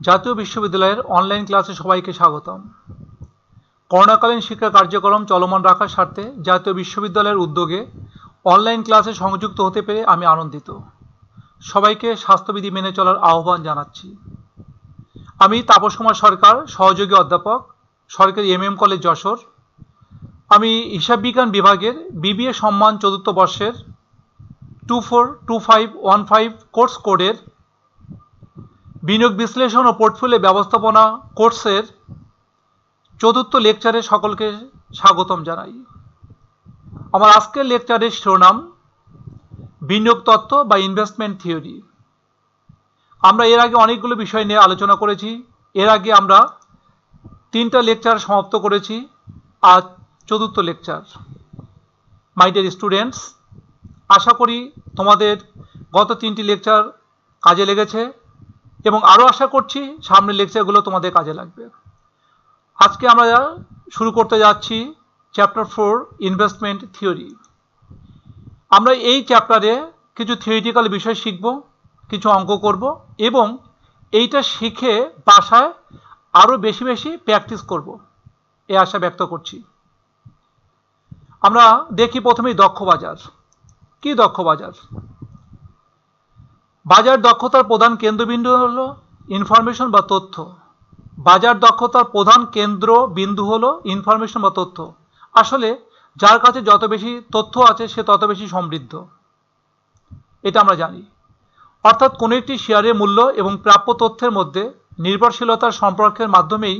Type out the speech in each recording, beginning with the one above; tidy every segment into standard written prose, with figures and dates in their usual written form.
জাতীয় বিশ্ববিদ্যালয়ের অনলাইন ক্লাসে সবাইকে স্বাগতম। করোনাকালীন শিক্ষা কার্যক্রম চলমান রাখার স্বার্থে জাতীয় বিশ্ববিদ্যালয়ের উদ্যোগে অনলাইন ক্লাসে সংযুক্ত হতে পেরে আমি আনন্দিত। সবাইকে স্বাস্থ্যবিধি মেনে চলার আহ্বান জানাচ্ছি। আমি তাপস কুমার সরকার, সহযোগী অধ্যাপক, সরকারি MM কলেজ যশোর। আমি হিসাব বিজ্ঞান বিভাগের BBA সম্মান চতুর্থ বর্ষের 242515 কোর্স কোডের বিনিয়োগ বিশ্লেষণ ও পোর্টফোলিও ব্যবস্থাপনা কোর্সের চতুর্থ লেকচারে সকলকে স্বাগতম জানাই। আমার আজকের লেকচারের শিরোনাম বিনিয়োগ তত্ত্ব বা ইনভেস্টমেন্ট থিওরি। আমরা এর আগে অনেকগুলো বিষয় নিয়ে আলোচনা করেছি। এর আগে আমরা 3টা লেকচার সমাপ্ত করেছি, আজ চতুর্থ লেকচার। মাই ডিয়ার স্টুডেন্টস, আশা করি তোমাদের গত 3টি লেকচার কাজে লেগেছে এবং আরও আশা করছি সামনের লেকচারগুলো তোমাদের কাজে লাগবে। আজকে আমরা শুরু করতে যাচ্ছি চ্যাপ্টার 4 ইনভেস্টমেন্ট থিওরি। আমরা এই চ্যাপ্টারে কিছু থিওরিটিক্যাল বিষয় শিখব, কিছু অঙ্ক করব এবং এইটা শিখে বাসায় আরও বেশি বেশি প্র্যাকটিস করব, এই আশা ব্যক্ত করছি। আমরা দেখি প্রথমেই দক্ষ বাজার। কি দক্ষ বাজার? বাজার দক্ষতার প্রধান কেন্দ্রবিন্দু হলো ইনফরমেশন বা তথ্য। বাজার দক্ষতার প্রধান কেন্দ্র বিন্দু হলো ইনফরমেশন বা তথ্য। আসলে যার কাছে যত বেশি তথ্য আছে সে তত বেশি সমৃদ্ধ, এটা আমরা জানি। অর্থাৎ কোনো একটি শেয়ারের মূল্য এবং প্রাপ্য তথ্যের মধ্যে নির্ভরশীলতার সম্পর্কের মাধ্যমেই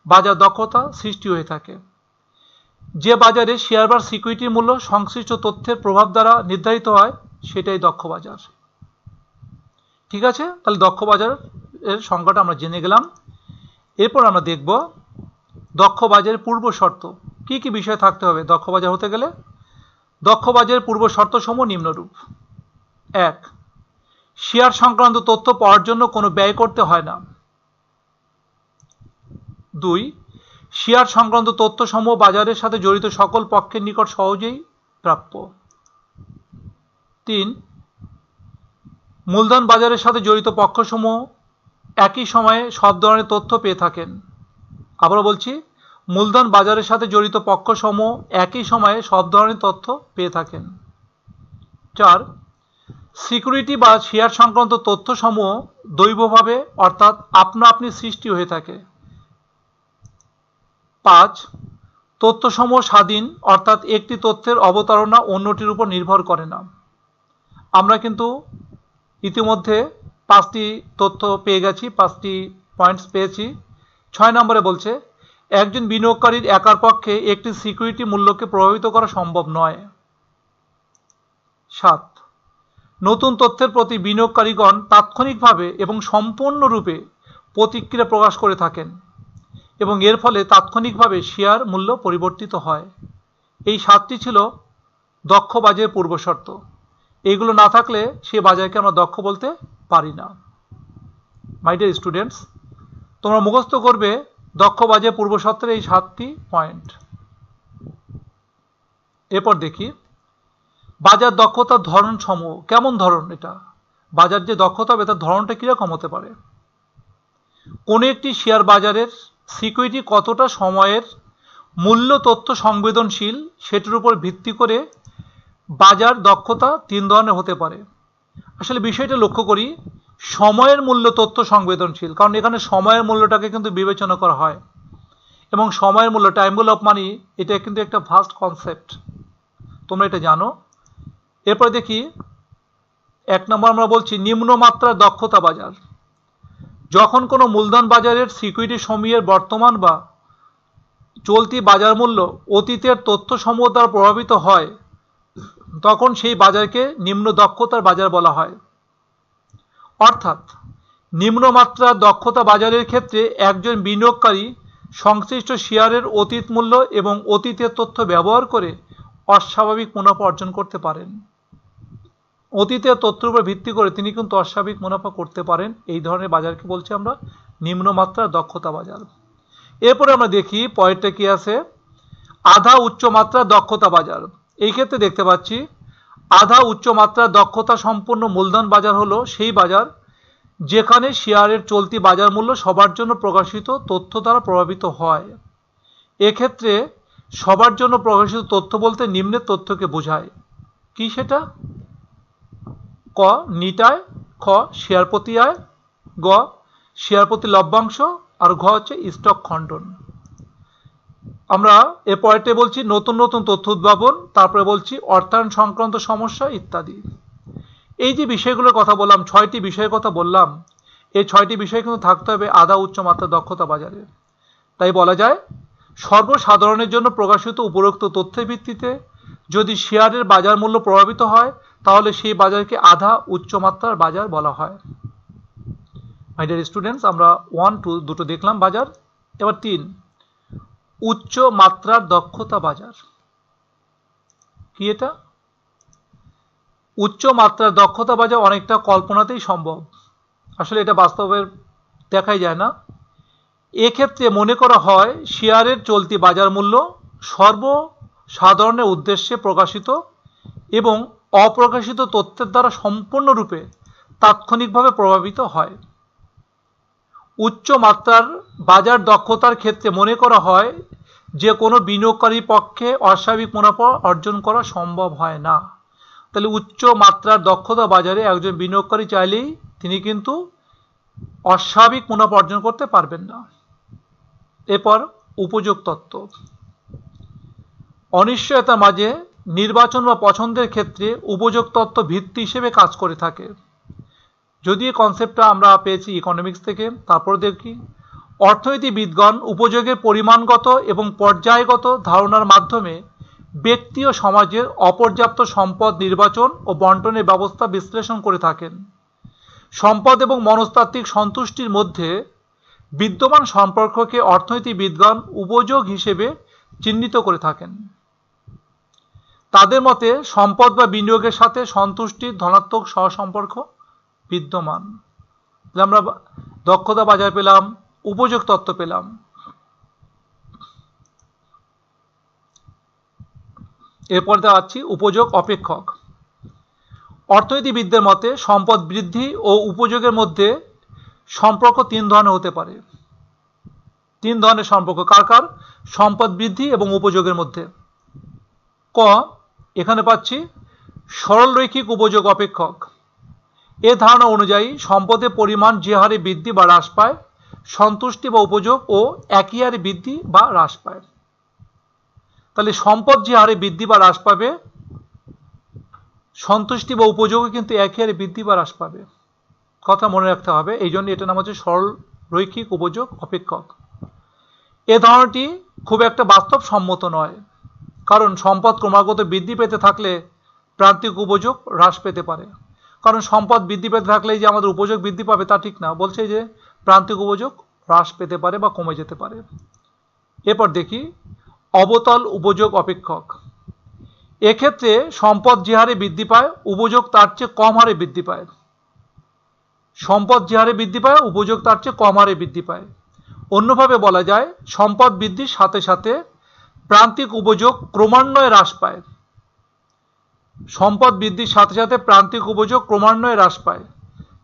বাজার দক্ষতা সৃষ্টি হয়ে থাকে। যে বাজারে শেয়ার বা সিকিউরিটির মূল্য সংশ্লিষ্ট তথ্যের প্রভাব দ্বারা নির্ধারিত হয় সেটাই দক্ষ বাজার। ঠিক আছে, তাহলে দক্ষ বাজারের সংজ্ঞাটা আমরা জেনে গেলাম। এরপর আমরা দেখব দক্ষ বাজারের পূর্ব শর্ত। কি কি বিষয় থাকতে হবে দক্ষ বাজার হতে গেলে? দক্ষ বাজারের পূর্ব শর্তসমূহ নিম্নরূপ। 1. শেয়ার সংক্রান্ত তথ্য পাওয়ার জন্য কোনো ব্যয় করতে হয় না। 2. শেয়ার সংক্রান্ত তথ্যসমূহ বাজারের সাথে জড়িত সকল পক্ষের নিকট সহজেই প্রাপ্য। 3. মূলধন বাজারের সাথে জড়িত পক্ষসমূহ একই সময়ে সব ধরনের তথ্য পেয়ে থাকেন। আবারও বলছি, মূলধন বাজারের সাথে জড়িত পক্ষসমূহ একই সময়ে সব ধরনের তথ্য পেয়ে থাকেন। 4. সিকিউরিটি বা শেয়ার সংক্রান্ত তথ্যসমূহ দৈবভাবে অর্থাৎ আপনা আপনি সৃষ্টি হয়ে থাকে। 5. তথ্যসমূহ স্বাধীন অর্থাৎ একটি তথ্যের অবতারণা অন্যটির উপর নির্ভর করে না। আমরা কিন্তু ইতিমধ্যে 5টি তথ্য পেয়ে গেছি, 5টি পয়েন্টস পেয়েছি। 6 নম্বরে বলছে একজন বিনিয়োগকারীর একার পক্ষে একটি সিকিউরিটি মূল্যকে প্রভাবিত করা সম্ভব নয়। 7. নতুন তথ্যের প্রতি বিনিয়োগকারীগণ তাৎক্ষণিকভাবে এবং সম্পূর্ণরূপে প্রতিক্রিয়া প্রকাশ করে থাকেন এবং এর ফলে তাৎক্ষণিকভাবে শেয়ার মূল্য পরিবর্তিত হয়। এই 7টি ছিল দক্ষ বাজারের পূর্বশর্ত। এইগুলো না থাকলে সে বাজারকে আমরা দক্ষ বলতে পারি না। মাই ডিয়ার স্টুডেন্টস, তোমরা মুখস্থ করবে দক্ষ বাজারের পূর্বশর্তের এই 7টি পয়েন্ট। এরপর দেখি বাজার দক্ষতার ধরন সমূহ। কেমন ধরন এটা? বাজার যে দক্ষতা হবে তার ধরনটা কীরকম হতে পারে? কোনো একটি শেয়ার বাজারের সিকিউরিটি কতটা সময়ের মূল্য তথ্য সংবেদনশীল সেটার উপর ভিত্তি করে বাজার দক্ষতা 3 ধরনের হতে পারে। আসলে বিষয়টা লক্ষ্য করি, সময়ের মূল্য তথ্য সংবেদনশীল, কারণ এখানে সময়ের মূল্যটাকে কিন্তু বিবেচনা করা হয় এবং সময়ের মূল্য টাইম অফ মানি এটা কিন্তু একটা ভাস্ট কনসেপ্ট, তোমরা এটা জানো। এরপরে দেখি 1 নম্বর আমরা বলছি নিম্নমাত্রার দক্ষতা বাজার। যখন কোনো মূলধন বাজারের সিকিউরিটি সমূহের বর্তমান বা চলতি বাজার মূল্য অতীতের তথ্যসমূহ দ্বারা প্রভাবিত হয় তখন সেই বাজারকে নিম্ন দক্ষতার বাজার বলা হয়। অর্থাৎ নিম্নমাত্রার দক্ষতা বাজারের ক্ষেত্রে একজন বিনিয়োগকারী সংশ্লিষ্ট শেয়ারের অতীত মূল্য এবং অতীতের তথ্য ব্যবহার করে অস্বাভাবিক মুনাফা অর্জন করতে পারেন। অতীতের তথ্যের উপর ভিত্তি করে তিনি কিন্তু অস্বাভাবিক মুনাফা করতে পারেন। এই ধরনের বাজারকে বলছি আমরা নিম্নমাত্রার দক্ষতা বাজার। এরপরে আমরা দেখি পয়েন্টটা কি আছে, আধা উচ্চমাত্রার দক্ষতা বাজার। এই ক্ষেত্রে দেখতে পাচ্ছি আধা উচ্চমাত্রার দক্ষতা সম্পন্ন মূলধন বাজার হলো সেই বাজার যেখানে শেয়ারের চলতি বাজার মূল্য সবার জন্য প্রকাশিত তথ্য দ্বারা প্রভাবিত হয়। এক্ষেত্রে সবার জন্য প্রকাশিত তথ্য বলতে নিম্নের তথ্যকে বোঝায়। কি সেটা? ক নিট আয়, খ শেয়ার প্রতি আয়, গ শেয়ার প্রতি লভ্যাংশ, আর ঘ হচ্ছে স্টক খণ্ডন। আমরা এ পয়েন্টে বলছি নতুন নতুন তথ্য উদ্ভাবন, তারপরে বলছি অর্থায়ন সংক্রান্ত সমস্যা ইত্যাদি। এই যে বিষয়গুলোর কথা বললাম, 6টি বিষয়ের কথা বললাম, এই 6টি বিষয় কিন্তু থাকতে হবে আধা উচ্চ মাত্রার দক্ষতা বাজারে। তাই বলা যায় সর্বসাধারণের জন্য প্রকাশিত উপরোক্ত তথ্যের ভিত্তিতে যদি শেয়ারের বাজার মূল্য প্রভাবিত হয় তাহলে সেই বাজারকে আধা উচ্চ মাত্রার বাজার বলা হয়। মাই ডিয়ার স্টুডেন্টস, আমরা 1, 2 দুটো দেখলাম বাজার। এবার 3, উচ্চ মাত্রার দক্ষতা বাজার। কি এটা? উচ্চ মাত্রার দক্ষতা বাজার অনেকটা কল্পনাতেই সম্ভব, আসলে এটা বাস্তবে দেখাই যায় না। এক্ষেত্রে মনে করা হয় শেয়ারের চলতি বাজার মূল্য সর্বসাধারণের উদ্দেশ্যে প্রকাশিত এবং অপ্রকাশিত তথ্যের দ্বারা সম্পূর্ণরূপে তাৎক্ষণিকভাবে প্রভাবিত হয়। উচ্চ মাত্রার বাজার দক্ষতার ক্ষেত্রে মনে করা হয় যে কোনো বিনিয়োগকারীর পক্ষে অস্বাভাবিক মুনাফা অর্জন করা সম্ভব হয় না। তাহলে উচ্চ মাত্রার দক্ষতা বাজারে একজন বিনিয়োগকারী চাইলেই তিনি কিন্তু অস্বাভাবিক মুনাফা অর্জন করতে পারবেন না। এরপর উপযোগ তত্ত্ব। অনিশ্চয়তার মাঝে নির্বাচন বা পছন্দের ক্ষেত্রে উপযোগ তত্ত্ব ভিত্তি হিসেবে কাজ করে থাকে। যদি এই কনসেপ্টটা আমরা পেয়েছি ইকোনমিক্স থেকে। তারপর দেখি অর্থনীতিবিদগণ উপযোগের পরিমাণগত এবং পর্যায়গত ধারণার মাধ্যমে ব্যক্তি ও সমাজের অপর্যাপ্ত সম্পদ নির্বাচন ও বন্টনের ব্যবস্থা বিশ্লেষণ করে থাকেন। সম্পদ এবং মনস্তাত্ত্বিক সন্তুষ্টির মধ্যে বিদ্যমান সম্পর্ককে অর্থনীতিবিদগণ উপযোগ হিসেবে চিহ্নিত করে থাকেন। তাদের মতে সম্পদ বা বিনিয়োগের সাথে সন্তুষ্টির ধনাত্মক সহসম্পর্ক বিদ্যমান। আমরা দক্ষতা বাজার পেলাম, উপযোগ তত্ত্ব পেলাম। এরপর দেখাচ্ছি উপযোগ অপেক্ষক। অর্থনীতিবিদদের মতে সম্পদ বৃদ্ধি ও উপযোগের মধ্যে সম্পর্ক 3 ধরনের হতে পারে। 3 ধরনের সম্পর্ক কার কার? সম্পদ বৃদ্ধি এবং উপযোগের মধ্যে। ক এখানে পাচ্ছি সরল রৈখিক উপযোগ অপেক্ষক। এ ধারণা অনুযায়ী সম্পদের পরিমাণ যে হারে বৃদ্ধি বা হ্রাস পায়, সন্তুষ্টি বা উপযোগ ও একই হারে বৃদ্ধি বা হ্রাস পায়। তাহলে সম্পদ যে হারে বৃদ্ধি বা হ্রাস পাবে, সন্তুষ্টি বা উপযোগও কিন্তু একই হারে বৃদ্ধি বা হ্রাস পাবে। কথা মনে রাখতে হবে, এই জন্য এটার নাম হচ্ছে সরল রৈখিক উপযোগ অপেক্ষক। এ ধারণাটি খুব একটা বাস্তবসম্মত নয়, কারণ সম্পদ ক্রমাগত বৃদ্ধি পেতে থাকলে প্রান্তিক উপযোগ হ্রাস পেতে পারে। কারণ সম্পদ বৃদ্ধি পেতে থাকলে যে আমাদের উপযোগ বৃদ্ধি পাবে তা ঠিক না, বলছে যে প্রান্তিক উপযোগ হ্রাস পেতে পারে বা কমে যেতে পারে। এরপর দেখি অবতল উপযোগ অপেক্ষক। এক্ষেত্রে সম্পদ যে হারে বৃদ্ধি পায়, উপযোগ তার চেয়ে কম হারে বৃদ্ধি পায়। সম্পদ যে হারে বৃদ্ধি পায়, উপযোগ তার চেয়ে কম হারে বৃদ্ধি পায়। অন্যভাবে বলা যায় সম্পদ বৃদ্ধির সাথে সাথে প্রান্তিক উপযোগ ক্রমান্বয়ে হ্রাস পায়। সম্পদ বৃদ্ধির সাথে সাথে প্রান্তিক উপযোগ ক্রমান্বয়ে হ্রাস পায়,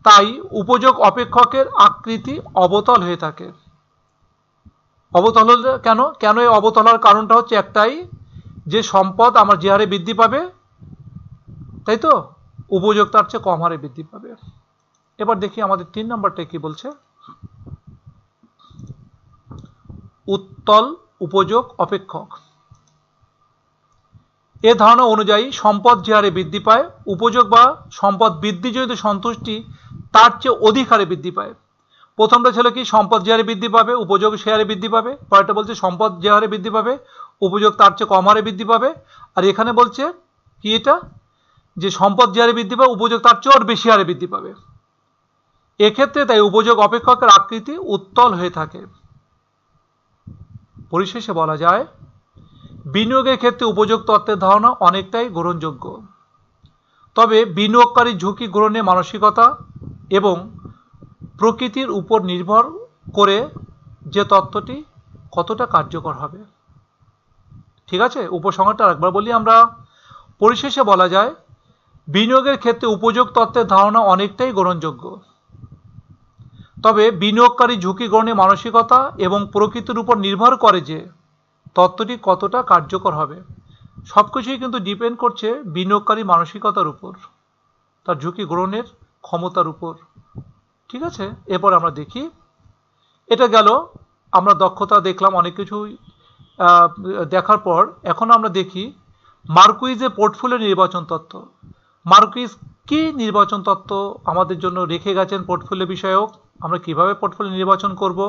তাই উপযোগ অপেক্ষকের আকৃতি অবতল হয়ে থাকে। অবতল হলে কেন এই অবতল হওয়ার কারণটা হচ্ছে একটাই, যে সম্পদ আমার যে হারে বৃদ্ধি পাবে, তাই তো, উপযোগ তার চেয়ে কম হারে বৃদ্ধি পাবে। এবার দেখি আমাদের 3 নম্বরটা কি বলছে। উত্তল উপযোগ অপেক্ষক। এ ধারণা অনুযায়ী সম্পদ যে হারে বৃদ্ধি পায়, উপযোগ বা সম্পদ বৃদ্ধিজনিত সন্তুষ্টি তার চেয়ে অধিক হারে বৃদ্ধি পায়। প্রথমটা ছিল কি সম্পদ যে হারে বৃদ্ধি পাবে, উপযোগ সে হারে বৃদ্ধি পাবে। পরেরটা বলছে সম্পদ যে হারে বৃদ্ধি পাবে, উপযোগ তার চেয়ে কম হারে বৃদ্ধি পাবে। আর এখানে বলছে কি এটা, যে সম্পদ যে হারে বৃদ্ধি পাবে, উপযোগ তার চেয়ে বেশি হারে বৃদ্ধি পাবে। এক্ষেত্রে তাই উপযোগ অপেক্ষকের আকৃতি উত্তল হয়ে থাকে। পরিশেষে বলা যায় বিনিয়োগের ক্ষেত্রে উপযোগ তত্ত্বের ধারণা অনেকটাই গ্রহণযোগ্য, তবে বিনিয়োগকারী ঝুঁকি গ্রহণের মানসিকতা এবং প্রকৃতির উপর নির্ভর করে যে তত্ত্বটি কতটা কার্যকর হবে। ঠিক আছে, উপসংহারটা একবার বলি আমরা। পরিশেষে বলা যায় বিনিয়োগের ক্ষেত্রে উপযোগ তত্ত্বের ধারণা অনেকটাই গ্রহণযোগ্য, তবে বিনিয়োগকারী ঝুঁকি গ্রহণের মানসিকতা এবং প্রকৃতির উপর নির্ভর করে যে তত্ত্বটি কতটা কার্যকর হবে। সবকিছুই কিন্তু ডিপেন্ড করছে বিনিয়োগকারী মানসিকতার উপর, তার ঝুঁকি গ্রহণের ক্ষমতার উপর। ঠিক আছে, এরপর আমরা দেখি, এটা গেল আমরা দক্ষতা দেখলাম, অনেক কিছুই দেখার পর এখন আমরা দেখি মার্কুইজের পোর্টফোলিও নির্বাচন তত্ত্ব। মার্কুইজ কি নির্বাচন তত্ত্ব আমাদের জন্য রেখে গেছেন পোর্টফোলিও বিষয়ক, আমরা কিভাবে পোর্টফোলিও নির্বাচন করব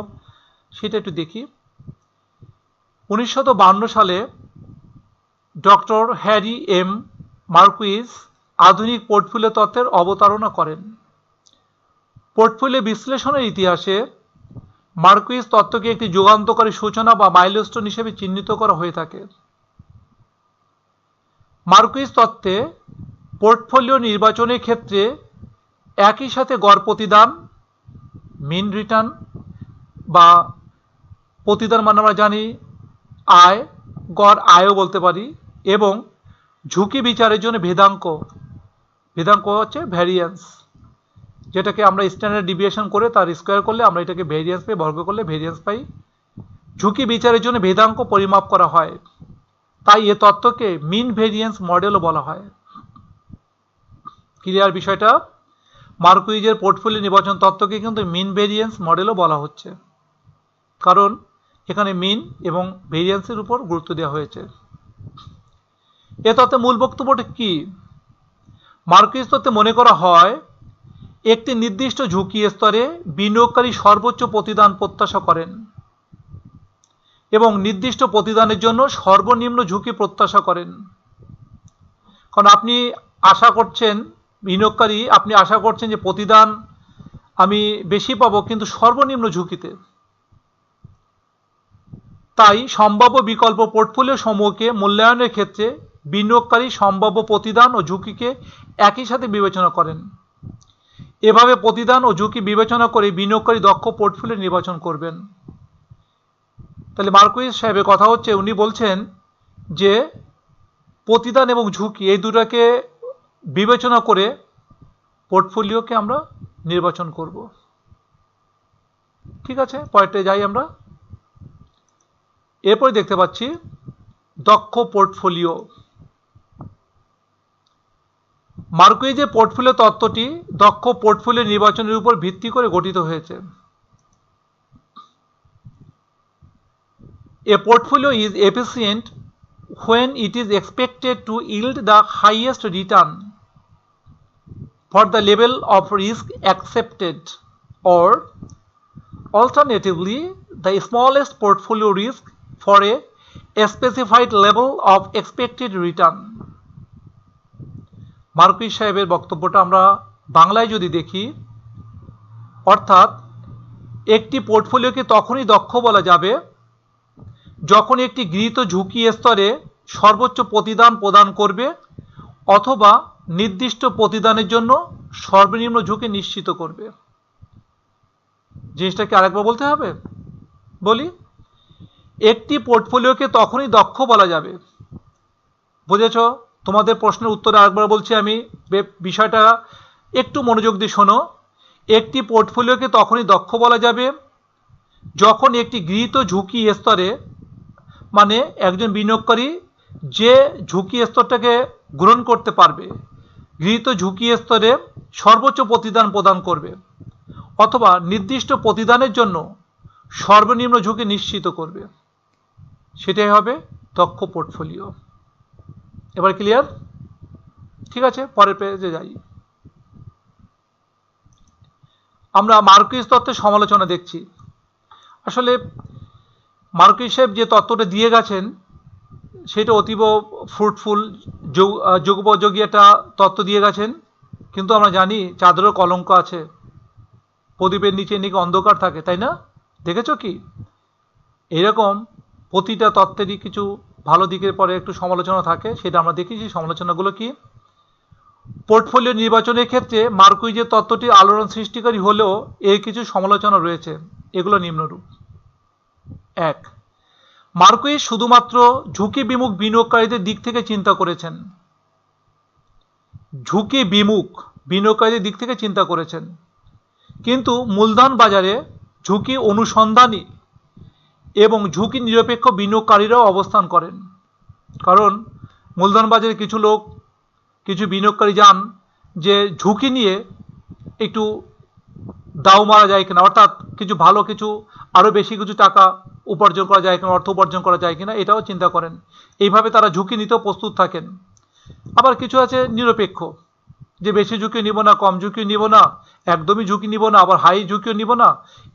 সেটা একটু দেখি। 1952 সালে ডক্টর হ্যারি এম মার্কুইজ আধুনিক পোর্টফোলিও তত্ত্বের অবতারণা করেন। পোর্টফোলিও বিশ্লেষণের ইতিহাসে মার্কুইজ তত্ত্বকে একটি যুগান্তকারী সূচনা বা মাইলস্টোন হিসেবে চিহ্নিত করা হয়ে থাকে। মার্কুইজ তত্ত্বে পোর্টফোলিও নির্বাচনের ক্ষেত্রে একই সাথে গড় প্রতিদান, মিন রিটার্ন বা প্রতিদান মানে আমরা জানি আয়, গড় আয়ও বলতে পারি, এবং ঝুঁকি বিচারের জন্য ভেদাঙ্ক, ভেদাঙ্ক হচ্ছে ভ্যারিয়েন্স, যেটাকে আমরা স্ট্যান্ডার্ড ডিভিয়েশন করে তার স্কোয়ার করলে আমরা এটাকে ভেরিয়েন্স পাই, বর্গ করলে ভেরিয়েন্স পাই। ঝুঁকি বিচারের জন্য ভেদাঙ্ক পরিমাপ করা হয়, তাই এ তত্ত্বকে মিন ভেরিয়েন্স মডেলও বলা হয়। ক্লিয়ার বিষয়টা? মার্কুইজের পোর্টফোলিও নির্বাচন তত্ত্বকে কিন্তু মিন ভেরিয়েন্স মডেলও বলা হচ্ছে, কারণ এখানে মিন এবং ভেরিয়েন্সের উপর গুরুত্ব দেওয়া হয়েছে। এ তত্ত্বে মূল বক্তব্যটা কি? মার্কুইজ তত্ত্বে মনে করা হয় একটি নির্দিষ্ট ঝুঁকি স্তরে বিনিয়োগকারী সর্বোচ্চ প্রতিদান প্রত্যাশা করেন এবং নির্দিষ্ট প্রতিদানের জন্য সর্বনিম্ন ঝুঁকি প্রত্যাশা করেন। কারণ আপনি আশা করছেন, বিনিয়োগকারী আপনি আশা করছেন যে প্রতিদান আমি বেশি পাবো কিন্তু সর্বনিম্ন ঝুঁকিতে। তাই সম্ভাব্য বিকল্প পোর্টফোলিও সমূহকে মূল্যায়নের ক্ষেত্রে বিনিয়োগকারী সম্ভাব্য প্রতিদান ও ঝুঁকিকে একই সাথে বিবেচনা করেন। এভাবে প্রতিদান ও ঝুঁকি বিবেচনা করে বিনিয়োগকারী দক্ষ পোর্টফোলিও নির্বাচন করবেন। তাহলে মার্কুইজ সাহেবের কথা হচ্ছে, উনি বলছেন যে প্রতিদান এবং ঝুঁকি এই দুটাকে বিবেচনা করে পোর্টফোলিওকে আমরা নির্বাচন করব। ঠিক আছে, পয়েন্টে যাই আমরা। এরপরে দেখতে পাচ্ছি দক্ষ পোর্টফোলিও। মার্কুইজের পোর্টফোলিও তত্ত্বটি দক্ষ পোর্টফোলিও নির্বাচনের উপর ভিত্তি করে গঠিত হয়েছে। A portfolio is efficient when it is expected to yield the highest return for the level of risk accepted, or alternatively the smallest portfolio risk for a specified level of expected return. Marquis সাহেবের বক্তব্যটা আমরা বাংলায় যদি দেখি, অর্থাৎ একটি পোর্টফোলিওকে তখনই দক্ষ বলা যাবে যখন একটি গৃহীত ঝুঁকি স্তরে সর্বোচ্চ প্রতিদান প্রদান করবে অথবা নির্দিষ্ট প্রতিদানের জন্য সর্বনিম্ন ঝুঁকি নিশ্চিত করবে। জিনিসটাকে আরেকবার বলতে হবে, বলি, একটি পোর্টফোলিওকে তখনই দক্ষ বলা যাবে, বুঝেছ? তোমাদের প্রশ্নের উত্তরে আরেকবার বলছি আমি, বিষয়টা একটু মনোযোগ দিয়ে শোনো। একটি পোর্টফোলিওকে তখনই দক্ষ বলা যাবে যখন একটি গৃহীত ঝুঁকি স্তরে, মানে একজন বিনিয়োগকারী যে ঝুঁকি স্তরটাকে গ্রহণ করতে পারবে, গৃহীত ঝুঁকি স্তরে সর্বোচ্চ প্রতিদান প্রদান করবে অথবা নির্দিষ্ট প্রতিদানের জন্য সর্বনিম্ন ঝুঁকি নিশ্চিত করবে, সেটাই হবে দক্ষ পোর্টফোলিও। এবার ক্লিয়ার? ঠিক আছে, পরের পেজে যাই। আমরা মার্কুইজ তত্ত্বের সমালোচনা দেখছি। আসলে মার্কুইজ সাহেব যে তত্ত্বটা দিয়ে গেছেন সেটা অতীব ফ্রুটফুল, যুগোপযোগী একটা তত্ত্ব দিয়ে গেছেন, কিন্তু আমরা জানি চাদরের কলঙ্ক আছে, প্রদীপের নিচে নাকি অন্ধকার থাকে, তাই না? দেখেছো কি? এরকম প্রতিটা তত্ত্বেরই কিছু ভালো দিকের পরে একটু সমালোচনা থাকে, সেটা আমরা দেখেছি। সমালোচনাগুলো কি? পোর্টফোলিও নির্বাচনের ক্ষেত্রে মার্কুইজের তত্ত্বটি আলোড়ন সৃষ্টিকারী হলেও এর কিছু সমালোচনা রয়েছে, এগুলো নিম্নরূপ। 1. মার্কুইজ শুধুমাত্র ঝুঁকি বিমুখ বিনিয়োগকারীদের দিক থেকে চিন্তা করেছেন। ঝুঁকি বিমুখ বিনিয়োগকারীদের দিক থেকে চিন্তা করেছেন, কিন্তু মূলধন বাজারে ঝুঁকি অনুসন্ধানী এবং ঝুঁকি নিরপেক্ষ বিনিয়োগকারীরাও অবস্থান করেন। কারণ মূলধন বাজারে কিছু লোক, কিছু বিনিয়োগকারী যান যে ঝুঁকি নিয়ে একটু দাও মারা যায় কিনা, অর্থাৎ কিছু ভালো, কিছু আরও বেশি কিছু টাকা উপার্জন করা যায় কিনা, অর্থ উপার্জন করা যায় কিনা, এটাও চিন্তা করেন। এইভাবে তারা ঝুঁকি নিতেও প্রস্তুত থাকেন। আবার কিছু আছে নিরপেক্ষ, যে বেশি ঝুঁকি নিব না, কম ঝুঁকি নিব না, একদমই ঝুঁকি নিব না, আবার হাই ঝুঁকিও নিব না,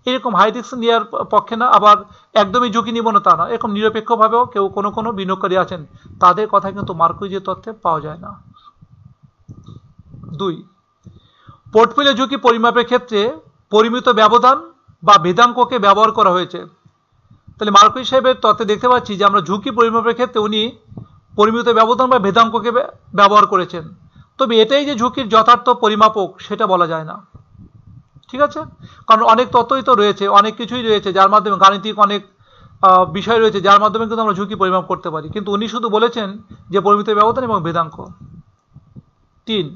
এরকম হাই রিস্ক নেওয়ার পক্ষে না, আবার একদমই ঝুঁকি নিব না তা না, এরকম নিরপেক্ষভাবেও কেউ কোনো বিনিয়োগকারী আছেন। তাদের কথা কিন্তু মার্কেজের তথ্যে পাওয়া যায় না। 2, পোর্টফোলিও ঝুঁকি পরিমাপের ক্ষেত্রে পরিমিত ব্যবধান বা ভেদাঙ্ককে ব্যবহার করা হয়েছে। তাহলে মার্কেজ সাহেবের তথ্যে দেখতে পাচ্ছি যে আমরা ঝুঁকি পরিমাপের ক্ষেত্রে উনি পরিমিত ব্যবধান বা ভেদাঙ্ককে ব্যবহার করেছেন। তবে এটাই যে ঝুঁকির যথার্থ পরিমাপক সেটা বলা যায় না। ঠিক আছে, কারণ অনেক তথ্যই তো রয়েছে, অনেক কিছুই রয়েছে যার মাধ্যমে, গাণিতিক অনেক বিষয় রয়েছে যার মাধ্যমে কিন্তু আমরা ঝুঁকি পরিমাপ করতে পারি, কিন্তু উনি শুধু বলেছেন যে পরিমিত ব্যবধান এবং ভেদাঙ্ক। 3,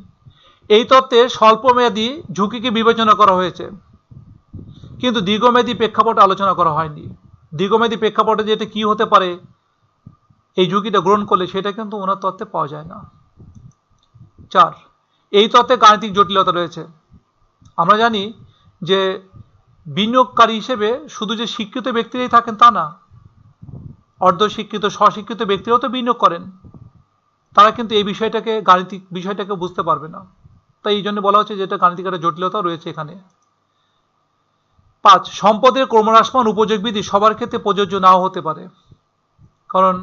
এই তত্ত্বে স্বল্পমেয়াদী ঝুঁকিকে বিবেচনা করা হয়েছে, কিন্তু দীর্ঘমেয়াদী প্রেক্ষাপট আলোচনা করা হয়নি। দীর্ঘমেয়াদী প্রেক্ষাপটে যেটা কি হতে পারে এই ঝুঁকিটা গ্রহণ করলে, সেটা কিন্তু ওনার তত্ত্বে পাওয়া যায় না। 4, এই তত্ত্বে গাণিতিক জটিলতা রয়েছে। আমরা জানি যে বিনিয়োগকারী হিসেবে শুধু যে শিক্ষিত ব্যক্তিরাই থাকেন তা না, অর্ধশিক্ষিত, স্বশিক্ষিত ব্যক্তিরাও তো বিনিয়োগ করেন। তারা কিন্তু এই বিষয়টাকে, গাণিতিক বিষয়টাকে বুঝতে পারবে না। তাই এই জন্য বলা হচ্ছে যে এটা গাণিতিক একটা জটিলতা রয়েছে এখানে। 5, সম্পদের ক্রমহ্রাসমান উপযোগ বিধি সবার ক্ষেত্রে প্রযোজ্য নাও হতে পারে, কারণ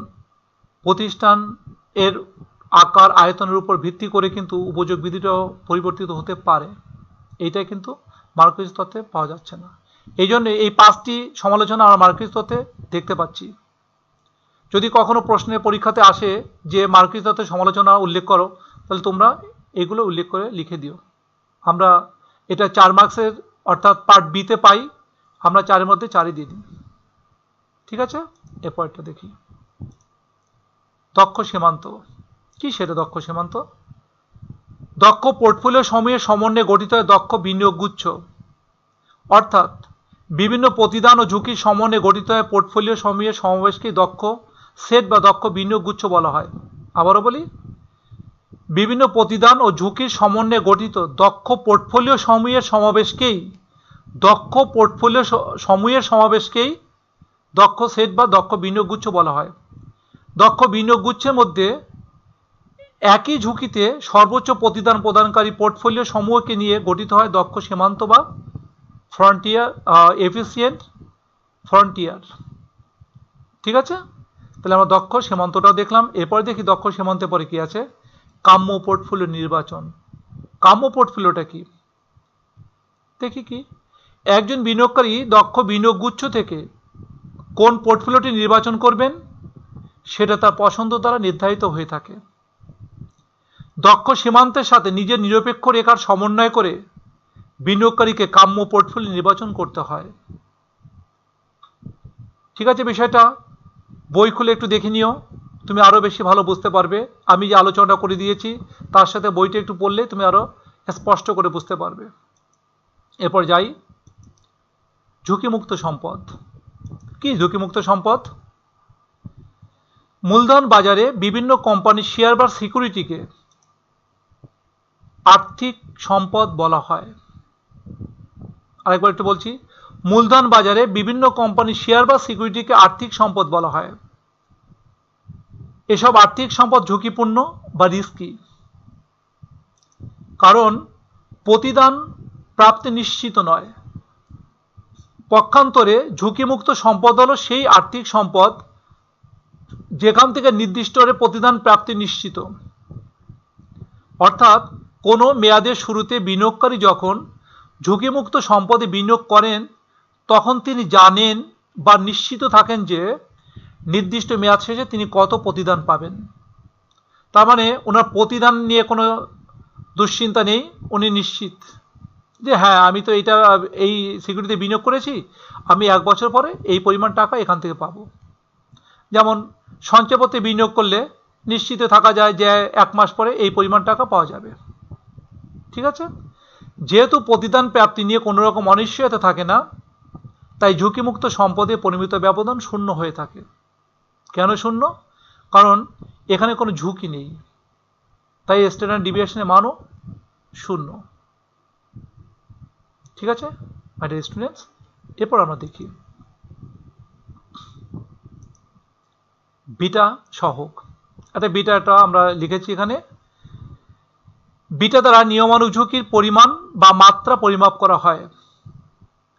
প্রতিষ্ঠান এর আকার আয়তনের উপর ভিত্তি করে কিন্তু উপযোগ বিধিটাও পরিবর্তিত হতে পারে। এইটাই কিন্তু মার্কেজ তত্ত্বে পাওয়া যাচ্ছে না। এই জন্য এই 5টি সমালোচনা আমরা মার্কেজ তত্ত্বে দেখতে পাচ্ছি। যদি কখনো প্রশ্নের পরীক্ষাতে আসে যে মার্কেজ তত্ত্বের সমালোচনা উল্লেখ করো, তাহলে তোমরা এগুলো উল্লেখ করে লিখে দিও। আমরা এটা 4 মার্কসের অর্থাৎ পার্ট বিতে পাই, আমরা 4-এর মধ্যে 4ই দিয়ে দিই। ঠিক আছে, এরপরটা দেখি। দক্ষ সীমান্ত কি? সেটা দক্ষ সীমান্ত দক্ষ পোর্টফোলিও সমূহের সমন্বয়ে গঠিত হয় দক্ষ বিনিয়োগ গুচ্ছ, অর্থাৎ বিভিন্ন প্রতিদান ও ঝুঁকির সমন্বয়ে গঠিত হয় পোর্টফোলিও সমূহের সমাবেশকে দক্ষ সেট বা দক্ষ বিনিয়োগ গুচ্ছ বলা হয়। আবারও বলি, বিভিন্ন প্রতিদান ও ঝুঁকির সমন্বয়ে গঠিত দক্ষ পোর্টফোলিও সমূহের সমাবেশকেই দক্ষ পোর্টফোলিও সমূহের সমাবেশকেই দক্ষ সেট বা দক্ষ বিনিয়োগ গুচ্ছ বলা হয়। দক্ষ বিনিয়োগ গুচ্ছের মধ্যে একই ঝুঁকিতে সর্বোচ্চ প্রতিদান প্রদানকারী পোর্টফোলিও সমূহকে নিয়ে গঠিত হয় দক্ষ সীমান্ত বা ফ্রন্টিয়ার, এফিসিয়েন্ট ফ্রন্টিয়ার। ঠিক আছে, তাহলে আমরা দক্ষ সীমান্তটাও দেখলাম। এরপরে দেখি দক্ষ সীমান্তের পরে কি আছে, কাম্য পোর্টফোলিও নির্বাচন। কাম্য পোর্টফোলিওটা কি দেখি কি। একজন বিনিয়োগকারী দক্ষ বিনিয়োগ গুচ্ছ থেকে কোন পোর্টফোলিওটি নির্বাচন করবেন সেটা তার পছন্দ দ্বারা নির্ধারিত হয়ে থাকে। দক্ষ সীমান্তের সাথে নিজের নিরপেক্ষ রেখার সমন্বয় করে বিনিয়োগকারীকে কাম্য পোর্টফোলিও নির্বাচন করতে হয়। ঠিক আছে, বিষয়টা বই খুলে একটু দেখে নিও, তুমি আরও বেশি ভালো বুঝতে পারবে। আমি যে আলোচনাটা করে দিয়েছি তার সাথে বইটা একটু পড়লে তুমি আরও স্পষ্ট করে বুঝতে পারবে। এরপর যাই, ঝুঁকিমুক্ত সম্পদ কি? ঝুঁকিমুক্ত সম্পদ মূলধন বাজারে বিভিন্ন কোম্পানির শেয়ার বা সিকিউরিটিকে আর্থিক সম্পদ বলা হয়। আরেকবার একটু বলছি, মূলধন বাজারে বিভিন্ন কোম্পানির শেয়ার বা সিকিউরিটিকে আর্থিক সম্পদ বলা হয়। এসব আর্থিক সম্পদ ঝুঁকিপূর্ণ বা রিস্কি, কারণ প্রতিদান প্রাপ্তি নিশ্চিত নয়। পক্ষান্তরে ঝুঁকিমুক্ত সম্পদ হলো সেই আর্থিক সম্পদ যেখান থেকে নির্দিষ্ট হারে প্রতিদান প্রাপ্তি নিশ্চিত। অর্থাৎ কোনো মেয়াদের শুরুতে বিনিয়োগকারী যখন ঝুঁকিমুক্ত সম্পদে বিনিয়োগ করেন তখন তিনি জানেন বা নিশ্চিত থাকেন যে নির্দিষ্ট মেয়াদ শেষে তিনি কত প্রতিদান পাবেন। তার মানে ওনার প্রতিদান নিয়ে কোনো দুশ্চিন্তা নেই, উনি নিশ্চিত যে হ্যাঁ আমি তো এই সিকিউরিটিতে বিনিয়োগ করেছি, আমি 1 বছর পরে এই পরিমাণ টাকা এখান থেকে পাবো। যেমন সঞ্চয়পত্রে বিনিয়োগ করলে নিশ্চিত থাকা যায় যে 1 মাস পরে এই পরিমাণ টাকা পাওয়া যাবে। ঠিক আছে, যেহেতু প্রতিদান প্রাপ্তি নিয়ে কোনো রকম অনিশ্চয়তা থাকে না, তাই ঝুঁকিমুক্ত সম্পদে পরিমিত ব্যবধান শূন্য হয়ে থাকে। কেন শূন্য? কারণ এখানে কোনো ঝুঁকি নেই, তাই স্ট্যান্ডার্ড ডিভিয়েশনের মানও শূন্য। ঠিক আছে মাই ডিয়ার স্টুডেন্টস, এরপর আমরা দেখি বিটা সহগ। বিটাটা আমরা লিখেছি এখানে। বিটা দ্বারা নিয়মানুগ ঝুঁকির পরিমাণ বা মাত্রা পরিমাপ করা হয়।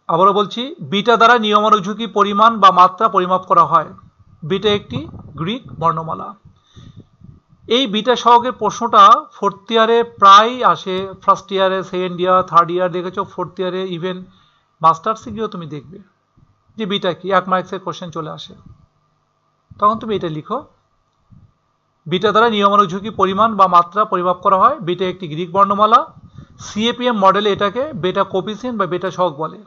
আবারও বলছি, বিটা দ্বারা নিয়মানুগ ঝুঁকির পরিমাণ বা মাত্রা পরিমাপ করা হয়। বিটা একটি গ্রিক বর্ণমালা। এই বিটা সহগের প্রশ্নটা ফোর্থ ইয়ারে প্রায় আসে। ফার্স্ট ইয়ারে, সেকেন্ড ইয়ার, থার্ড ইয়ার দেখেছো, ফোর্থ ইয়ারে, ইভেন মাস্টার্সে গিয়েও তুমি দেখবে যে বিটা কি, 1 মার্কসের কোশ্চেন চলে আসে। তখন তুমি এটা লিখো, বিটা দ্বারা নিয়মানুগ ঝুঁকি পরিমাণ বা মাত্রা পরিমাপ করা হয়। বিটা একটি গ্রিক বর্ণমালা। সিএপিএম মডেলে এটাকে বেটা কোফিসিয়েন্ট বা বেটা সহগ বলে।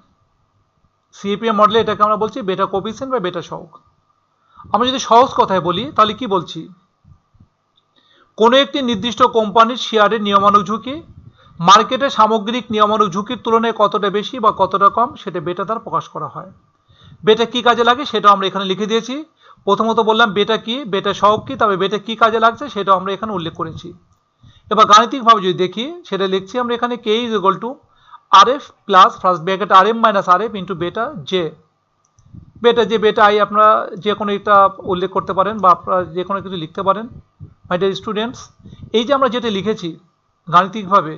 সিএপিএম মডেলে এটাকে আমরা বলছি বেটা কোফিসিয়েন্ট বা বেটা সহগ। আমরা যদি সহজ কথায় বলি তাহলে কি বলছি, কোনো একটি নির্দিষ্ট কোম্পানির শেয়ারের নিয়মানুগ ঝুঁকি মার্কেটে সামগ্রিক নিয়মানুগ ঝুঁকির তুলনায় কতটা বেশি বা কতটা কম সেটা বেটা দ্বারা প্রকাশ করা হয়। বেটা কি কাজে লাগে সেটা আমরা এখানে লিখে দিয়েছি। প্রথমত বললাম বেটা কি, বেটা সহগ কি, তবে বেটা কি কাজে লাগছে সেটা আমরা এখানে উল্লেখ করেছি। এবার গাণিতিকভাবে যদি দেখি সেটা লিখছি আমরা এখানে K is equal to R F plus first bracket R M minus R F into beta J. Beta যে বেটা আই আপনারা যে কোনো একটা উল্লেখ করতে পারেন বা আপনারা যে কোনো কিছু লিখতে পারেন। মাই ডিয়ার স্টুডেন্টস, এই যে আমরা যেটা লিখেছি গাণিতিকভাবে,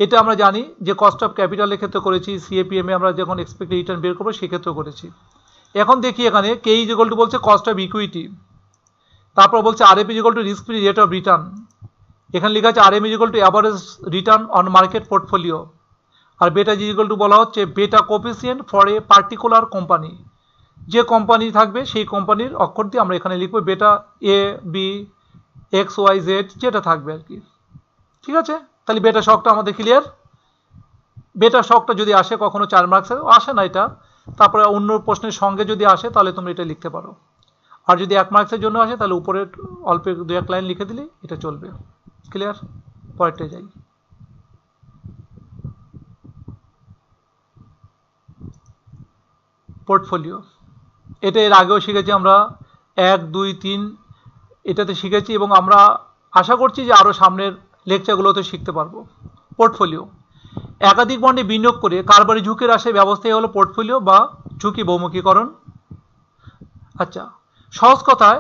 এটা আমরা জানি যে কস্ট অফ ক্যাপিটালের ক্ষেত্রে করেছি, সিএপিএম এ আমরা যখন এক্সপেক্টেড রিটার্ন বের করবো সেক্ষেত্রেও করেছি। এখন দেখি এখানে কে ইজ ইকুয়াল টু বলছে কস্ট অফ ইকুইটি, তারপর বলছে R F is equal to risk free rate of return. এখানে লেখা আছে R M is equal to average return on market portfolio. আর বেটা ইজ ইকুয়াল টু বলা হচ্ছে beta coefficient for a particular company. যে company থাকবে সেই কোম্পানির অক্ষর দিয়ে আমরা এখানে লিখবো beta A B X Y Z যেটা থাকবে আর কি। ঠিক আছে, তাহলে বেটা শকটা আমাদের ক্লিয়ার। বেটা শকটা যদি আসে কখনো 4 মার্কসে আসে না এটা, তারপরে অন্য প্রশ্নের সঙ্গে যদি আসে তাহলে তুমি এটা লিখতে পারো। আর যদি 1 মার্কসের জন্য আসে তাহলে উপরে অল্প 2-1 লাইন লিখে দিলে এটা চলবে। ক্লিয়ার? পরেরটায় যাই। পোর্টফোলিও, এটা এর আগেও শিখেছি আমরা, 1, 2, 3 এটাতে শিখেছি এবং আমরা আশা করছি যে আরও সামনের লেকচারগুলোতে শিখতে পারবো। পোর্টফোলিও একাধিক বন্ডে বিনিয়োগ করে কারবারি ঝুঁকির হ্রাসের ব্যবস্থাই হলো পোর্টফোলিও বা ঝুঁকি বহুমুখীকরণ। আচ্ছা, সহজ কথায়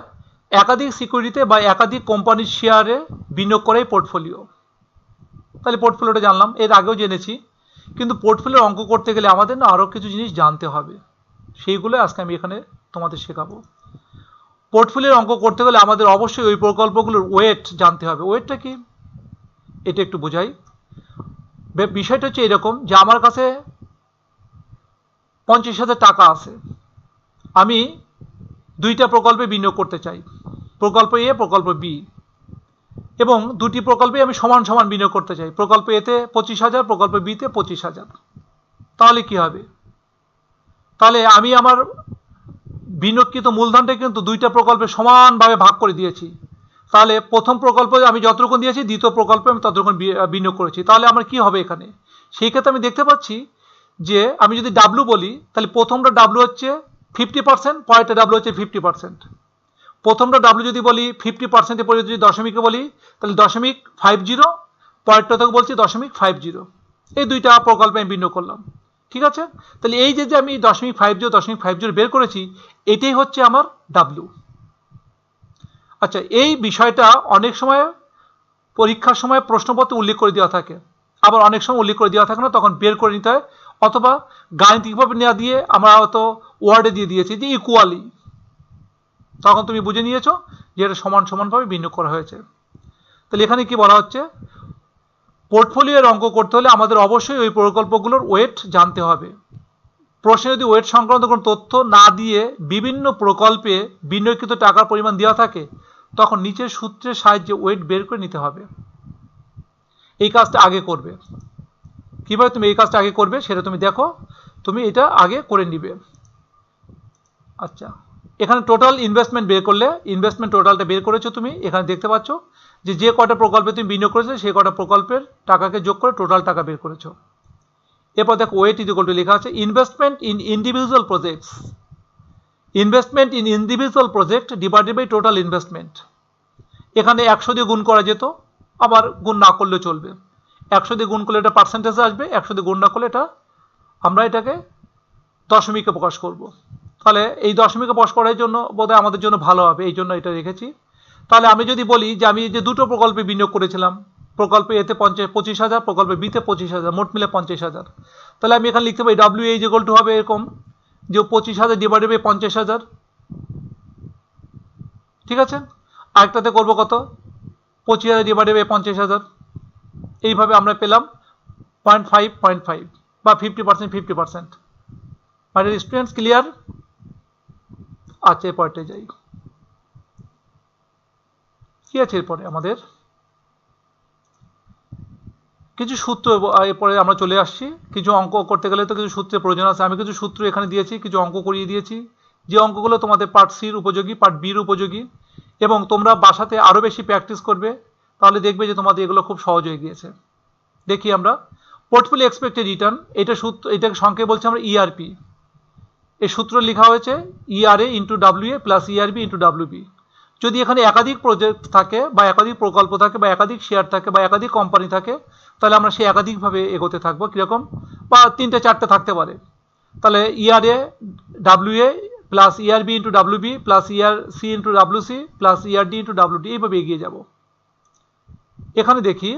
একাধিক সিকিউরিটিতে বা একাধিক কোম্পানির শেয়ারে বিনিয়োগ করাই পোর্টফোলিও। তাহলে পোর্টফোলিওটা জানলাম, এর আগেও জেনেছি, কিন্তু পোর্টফোলিওর অঙ্ক করতে গেলে আমাদের না আরও কিছু জিনিস জানতে হবে, সেইগুলো আজকে আমি এখানে তোমাদের শেখাবো। পোর্টফোলিওর অঙ্ক করতে গেলে আমাদের অবশ্যই ওই প্রকল্পগুলোর ওয়েট জানতে হবে। ওয়েটটা কি এটা একটু বোঝাই। বিষয়টা হচ্ছে এরকম যে আমার কাছে 50,000 টাকা আছে, আমি 2টা প্রকল্পে বিনিয়োগ করতে চাই, প্রকল্প এ প্রকল্প বি, এবং 2টি প্রকল্পে আমি সমান সমান বিনিয়োগ করতে চাই। প্রকল্প এতে 25,000, প্রকল্প বিতে 25,000। তাহলে কি হবে? তাহলে আমি আমার বিনিয়োগকৃত মূলধনটা কিন্তু 2টা প্রকল্পে সমানভাবে ভাগ করে দিয়েছি। তাহলে প্রথম প্রকল্পে আমি যতটুকু দিয়েছি, দ্বিতীয় প্রকল্পে আমি ততটুকু বিনিয়োগ করেছি। তাহলে আমার কি হবে এখানে? সেই ক্ষেত্রে আমি দেখতে পাচ্ছি যে আমি যদি ডাব্লু বলি তাহলে প্রথমটা ডাব্লু হচ্ছে 50%, পরেরটা ডাব্লু হচ্ছে 50%। প্রথমটা ডাব্লু যদি বলি 50%-এর পরে যদি দশমিকে বলি তাহলে 0.50, পরেরটা থেকে বলছি 0.50। এই 2টা প্রকল্পে আমি বিনিয়োগ করলাম। ঠিক আছে, তাহলে এই যে আমি 0.50 বের করেছি, এটাই হচ্ছে আমার ডাব্লু। আচ্ছা, এই বিষয়টা অনেক সময় পরীক্ষার সময় প্রশ্নপত্রে উল্লেখ করে দেওয়া থাকে, আবার অনেক সময় উল্লেখ করে দেওয়া থাকে না, তখন বের করে নিতে হয়, অথবা গাণিতিকভাবে নেওয়া দিয়ে আমরা হয়তো ওয়ার্ডে দিয়ে দিয়েছি যে ইকুয়ালি, তখন তুমি বুঝে নিয়েছো যে এটা সমান সমানভাবে বিনিয়োগ করা হয়েছে। তাহলে এখানে কি বলা হচ্ছে, পোর্টফোলিওর অঙ্ক করতে হলে আমাদের অবশ্যই ওই প্রকল্পগুলোর ওয়েট জানতে হবে। প্রশ্নে যদি ওয়েট সংক্রান্ত কোনো তথ্য না দিয়ে বিভিন্ন প্রকল্পে বিনিয়োগকৃত টাকার পরিমাণ দেওয়া থাকে, তখন নিচের সূত্রের সাহায্যে ওয়েট বের করে নিতে হবে। এই কাজটা আগে করবে। কিভাবে তুমি এই কাজটা আগে করবে সেটা তুমি দেখো, তুমি এটা আগে করে নিবে। আচ্ছা, এখানে টোটাল ইনভেস্টমেন্ট বের করলে, ইনভেস্টমেন্ট টোটালটা বের করেছো তুমি, এখানে দেখতে পাচ্ছ যে কটা প্রকল্পে তুমি বিনিয়োগ করেছো সেই কটা প্রকল্পের টাকাকে যোগ করে টোটাল টাকা বের করেছো। এরপর দেখো ওয়েট ইজ ইকুয়াল টু লেখা আছে investment in individual projects, investment in individual project divided by total investment. এখানে 100 দিয়ে গুণ করা যেত, আবার গুণ না করলে চলবে। 100 দিয়ে গুণ করলে এটা পার্সেন্টেজে আসবে, 100 দিয়ে গুণ না করলে এটা আমরা এটাকে দশমিকে প্রকাশ করব। তাহলে এই দশমিকে প্রকাশ করার জন্য বোধহয় আমাদের জন্য ভালো হবে, এই জন্য এটা রেখেছি। তাহলে আমি যদি বলি যে আমি যে দুটো প্রকল্পে বিনিয়োগ করেছিলাম, প্রকল্পে এতে 25,000, প্রকল্পে বিতে 25,000, মোট মিলে 50,000, তাহলে আমি এখানে লিখতে পারি ডাব্লিউ ইজ ইকুয়াল টু হবে এরকম যে 25,000 ডিভাইডেড বাই 50,000, ঠিক আছে। আরেকটাতে করবো কত, 25,000 ডিভাইডেড বাই 50,000, এইভাবে আমরা পেলাম 0.5 বা 50%। 50%। মাই ডিয়ার স্টুডেন্টস, ক্লিয়ার? আচ্ছা, এরপরটা যাই। কি আছে এরপরে আমাদের কিছু সূত্র, এরপরে আমরা চলে আসছি। কিছু অঙ্ক করতে গেলে তো কিছু সূত্রের প্রয়োজন আছে। আমি কিছু সূত্র এখানে দিয়েছি, কিছু অঙ্ক করিয়ে দিয়েছি, যে অঙ্কগুলো তোমাদের পার্ট সির উপযোগী, পার্ট বির উপযোগী, এবং তোমরা বাসাতে আরও বেশি প্র্যাকটিস করবে, তাহলে দেখবে যে তোমাদের এগুলো খুব সহজ হয়ে গিয়েছে। দেখি আমরা পোর্টফোলিও এক্সপেক্টেড রিটার্ন, এটা সূত্র, এটাকে সংক্ষেপে বলছি আমরা ইআরপি। এই সূত্র লেখা হয়েছে IRA into WA plus ERB into WB. যদি এখানে একাধিক প্রজেক্ট থাকে বা একাধিক প্রকল্প থাকে বা একাধিক শেয়ার থাকে বা একাধিক কোম্পানি থাকে, তাহলে আমরা সেই একাধিকভাবে এগোতে থাকবো। কীরকম, বা 3টে 4টে থাকতে পারে, তাহলে ERA WA plus ERB into WB plus ERC into WC plus ERD into WD, এইভাবে এগিয়ে যাব। এখানে দেখি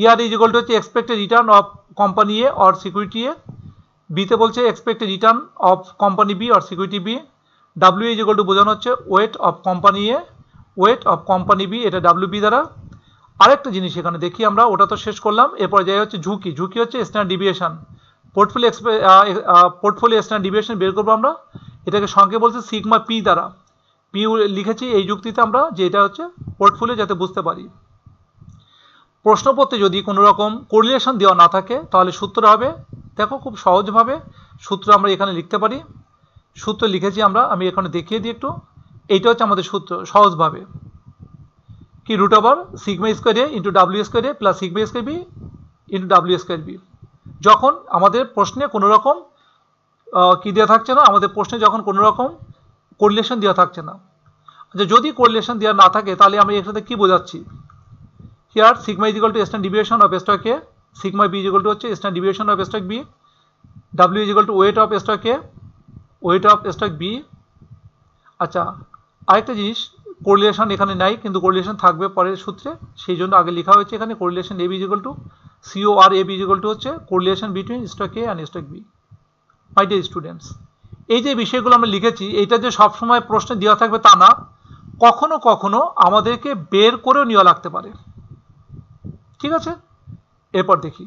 ইআর ইজ ইকুয়াল টু হচ্ছে expected return of company A or security A, বিতে বলছে expected return of company B or security B, W is equal to বোঝানো হচ্ছে weight of company A, weight of company B, এটা WB দ্বারা। আরেকটা জিনিস এখানে দেখি আমরা, ওটা তো শেষ করলাম। এরপর যাই হচ্ছে ঝুঁকি, ঝুঁকি হচ্ছে standard deviation, portfolio standard deviation বের করবো আমরা, এটাকে সংখ্যে বলছে সিগমা পি দ্বারা। পি লিখেছি এই যুক্তিতে আমরা, যে এটা হচ্ছে পোর্টফোলিও, যাতে বুঝতে পারি। প্রশ্নপত্রে যদি কোনো রকম কোরিলেশন দেওয়া না থাকে, তাহলে সূত্র হবে, দেখো খুব সহজভাবে সূত্র আমরা এখানে লিখতে পারি। সূত্র লিখেছি আমরা, আমি এখানে দেখিয়ে দিই একটু। এইটা হচ্ছে আমাদের সূত্র সহজভাবে, কি root over sigma square A into W square A plus sigma square B into W square B. যখন আমাদের প্রশ্নে কোনো রকম কি দেওয়া থাকছে না, আমাদের প্রশ্নে যখন কোনো রকম কোরিলেশন দেওয়া থাকছে না, আচ্ছা যদি কোরিলেশন দেওয়া না থাকে, তাহলে আমি এর সাথে কি বোঝাচ্ছি, here sigma is equal to standard deviation of stock A, sigma B is equal to হচ্ছে standard deviation of stock B, W is equal to weight of stock A, weight of stock B. আচ্ছা, আরেকটা জিনিস, correlation এখানে নাই, কিন্তু correlation থাকবে পরের সূত্রে, সেই জন্য আগে লেখা হয়েছে এখানে correlation A B is equal to CO R A B is equal to হচ্ছে correlation between stock A and stock B. My dear students, এই যে বিষয়গুলো আমরা লিখেছি, এটা যে সবসময় প্রশ্নে দেওয়া থাকবে তা না, কখনো কখনো আমাদেরকে বের করেও নেওয়া লাগতে পারে, ঠিক আছে। এরপর দেখি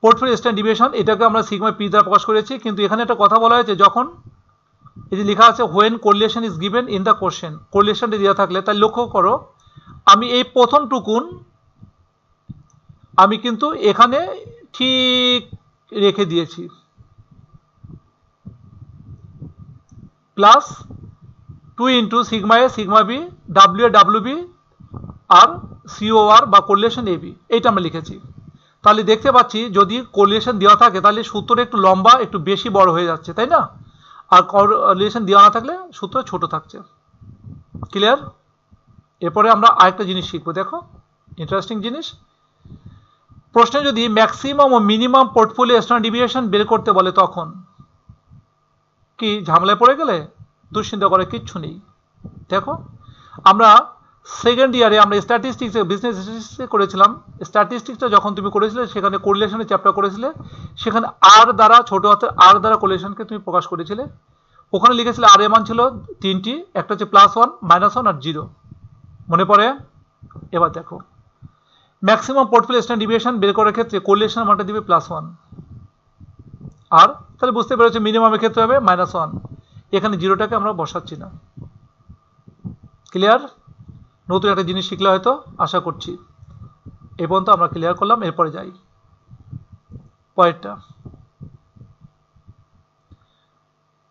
পোর্টফোলিও স্ট্যান্ডার্ড ডিভিয়েশন, এটাকে আমরা সিগমা পি দ্বারা প্রকাশ করেছি, কিন্তু এখানে একটা কথা বলা হয়েছে, যখন এই যে লেখা আছে when correlation is given in the question, কোরিলেশনটা দেওয়া থাকলে, তাই লক্ষ্য করো আমি এই প্রথম টুকুন আমি কিন্তু এখানে ঠিক রেখে দিয়েছি, plus 2 into sigma A sigma B W A W B আর সিও আর বা কোরিলেশন এ বি, এইটা আমরা লিখেছি। তাহলে দেখতে পাচ্ছি যদি কোরিলেশন দেওয়া থাকে, তাহলে সূত্রটা একটু লম্বা, একটু বেশি বড় হয়ে যাচ্ছে, তাই না? আর কোরিলেশন দেওয়া না থাকলে সূত্র ছোট থাকছে। ক্লিয়ার? এরপরে আমরা আরেকটা জিনিস শিখবো, দেখো ইন্টারেস্টিং জিনিস। প্রশ্নে যদি ম্যাক্সিমাম ও মিনিমাম পোর্টফোলিও স্ট্যান্ডার্ড ডিভিয়েশন বের করতে বলে, তখন কি ঝামেলায় পড়ে গেলে? দুশ্চিন্তা করে কিচ্ছু নেই। দেখো আমরা সেকেন্ড ইয়ারে আমরা স্ট্যাটিস্টিক্স, বিজনেস স্ট্যাটিস্টিক্সে করেছিলাম। স্ট্যাটিস্টিক্সটা যখন তুমি করেছিলে, সেখানে কোরিলেশনের চ্যাপ্টার করেছিলে, সেখানে আর দ্বারা, ছোট হাতের আর দ্বারা কোরিলেশনকে তুমি প্রকাশ করেছিলে। ওখানে লিখেছিলে আর এর মান ছিল 3টি, একটা হচ্ছে +1, -1 আর 0, মনে পড়ে? এবার দেখো ম্যাক্সিমাম পোর্টফোলিও স্ট্যান্ডার্ড ডিভিয়েশন বের করার ক্ষেত্রে কোরিলেশনের মানটা দিবে +1, আর তাহলে বুঝতে পেরেছো মিনিমামের ক্ষেত্রে হবে -1, এখানে 0টাকে আমরা বসাচ্ছি না। ক্লিয়ার? নতুন একটা জিনিস শিখলে হয়তো, আশা করছি। এই পর্যন্ত আমরা ক্লিয়ার করলাম। এরপরে যাই পরেরটা,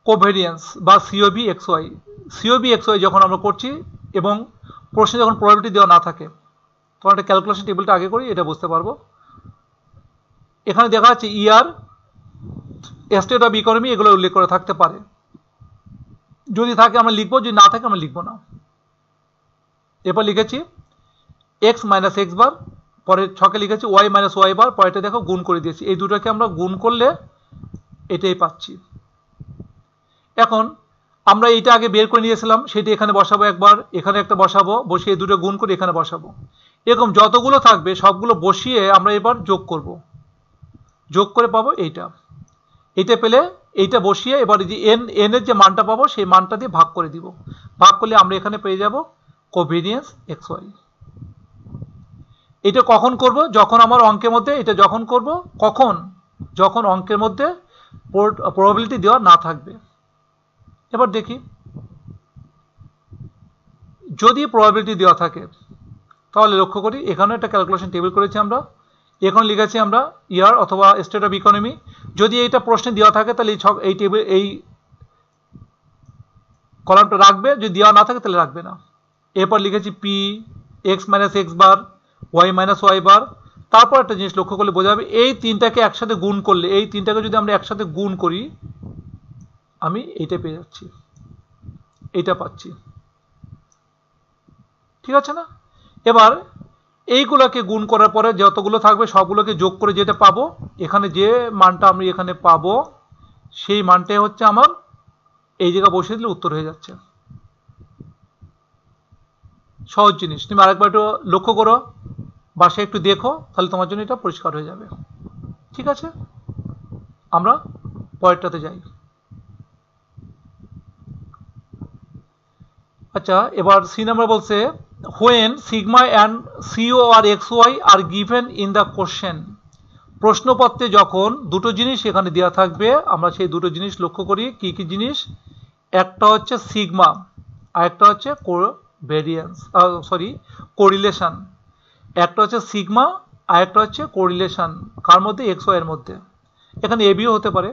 কোভেরিয়েন্স বা সিওবি এক্সওয়াই। সিওবি এক্সওয়াই যখন আমরা করছি এবং প্রশ্নে যখন প্রবাবিলিটি দেওয়া না থাকে, তখন একটা ক্যালকুলেশন টেবিলটা আগে করি, এটা বুঝতে পারবো। এখানে দেখা যাচ্ছে ইআর স্টেট অফ ইকোনমি এগুলো উল্লেখ করে থাকতে পারে। যদি থাকে আমরা লিখবো, যদি না থাকে আমরা লিখবো না। এরপর লিখেছি এক্স মাইনাস এক্স বার, পরের ছকে লিখেছি ওয়াই মাইনাস ওয়াই বার, পরেরটা দেখো গুণ করে দিয়েছি। এই দুটোকে আমরা গুণ করলে এটাই পাচ্ছি। এখন আমরা এইটা আগে বের করে নিয়েছিলাম, সেটি এখানে বসাবো একবার, এখানে একটা বসাবো, বসিয়ে দুটো গুণ করে এখানে বসাবো। এরকম যতগুলো থাকবে সবগুলো বসিয়ে আমরা এবার যোগ করব, যোগ করে পাবো এইটা। এইটা পেলে এইটা বসিয়ে এবার যে এন এর যে মানটা পাবো সেই মানটা দিয়ে ভাগ করে দিব। ভাগ করলে আমরা এখানে পেয়ে যাব কোভেরিয়েন্স এক্স ওয়াই। এটা কখন করব? যখন আমার অঙ্কের মধ্যে এটা যখন করব, কখন? যখন অঙ্কের মধ্যে প্রবাবিলিটি দেওয়া না থাকবে। এবার দেখি যদি প্রবাবিলিটি দেওয়া থাকে তাহলে লক্ষ্য করি এখানে একটা ক্যালকুলেশন টেবিল করেছি আমরা, এখন লিখেছি আমরা ইয়ার অথবা স্টেট অফ ইকোনমি। যদি এইটা প্রশ্নে দেওয়া থাকে তাহলে এই টেবিল এই কলামটা রাখবে, যদি দেওয়া না থাকে তাহলে রাখবে না। এরপর লিখেছি P x minus x bar Y minus y bar. তারপর একটা জিনিস লক্ষ্য করলে বোঝা যাবে, এই তিনটাকে একসাথে গুণ করলে, এই তিনটাকে যদি আমরা একসাথে গুণ করি আমি এইটা পেয়ে যাচ্ছি, এইটা পাচ্ছি। ঠিক আছে না? এবার এইগুলোকে গুণ করার পরে যতগুলো থাকবে সবগুলোকে যোগ করে যেটা পাবো, এখানে যে মানটা আমি এখানে পাবো সেই মানটাই হচ্ছে আমার, এই জায়গা বসিয়ে দিলে উত্তর হয়ে যাচ্ছে। সহজ জিনিস, তুমি আরেকবার একটু লক্ষ্য করো, বাসায় একটু দেখো, তাহলে তোমার জন্য এটা পরিষ্কার হয়ে যাবে। ঠিক আছে, আমরা পরেরটাতে যাই। আচ্ছা, এবার সি নাম্বার বলছে when sigma and CO আর xy are given in the question। প্রশ্নপত্রে যখন দুটো জিনিস এখানে দেওয়া থাকবে, আমরা সেই দুটো জিনিস লক্ষ্য করি। কি কি জিনিস? একটা হচ্ছে সিগমা আর একটা হচ্ছে কোরিলেশন। একটা হচ্ছে সিগমা আর একটা হচ্ছে কোরিলেশন, কার মধ্যে? এক্স ওয়াই এর মধ্যে। এখানে এ বিও হতে পারে।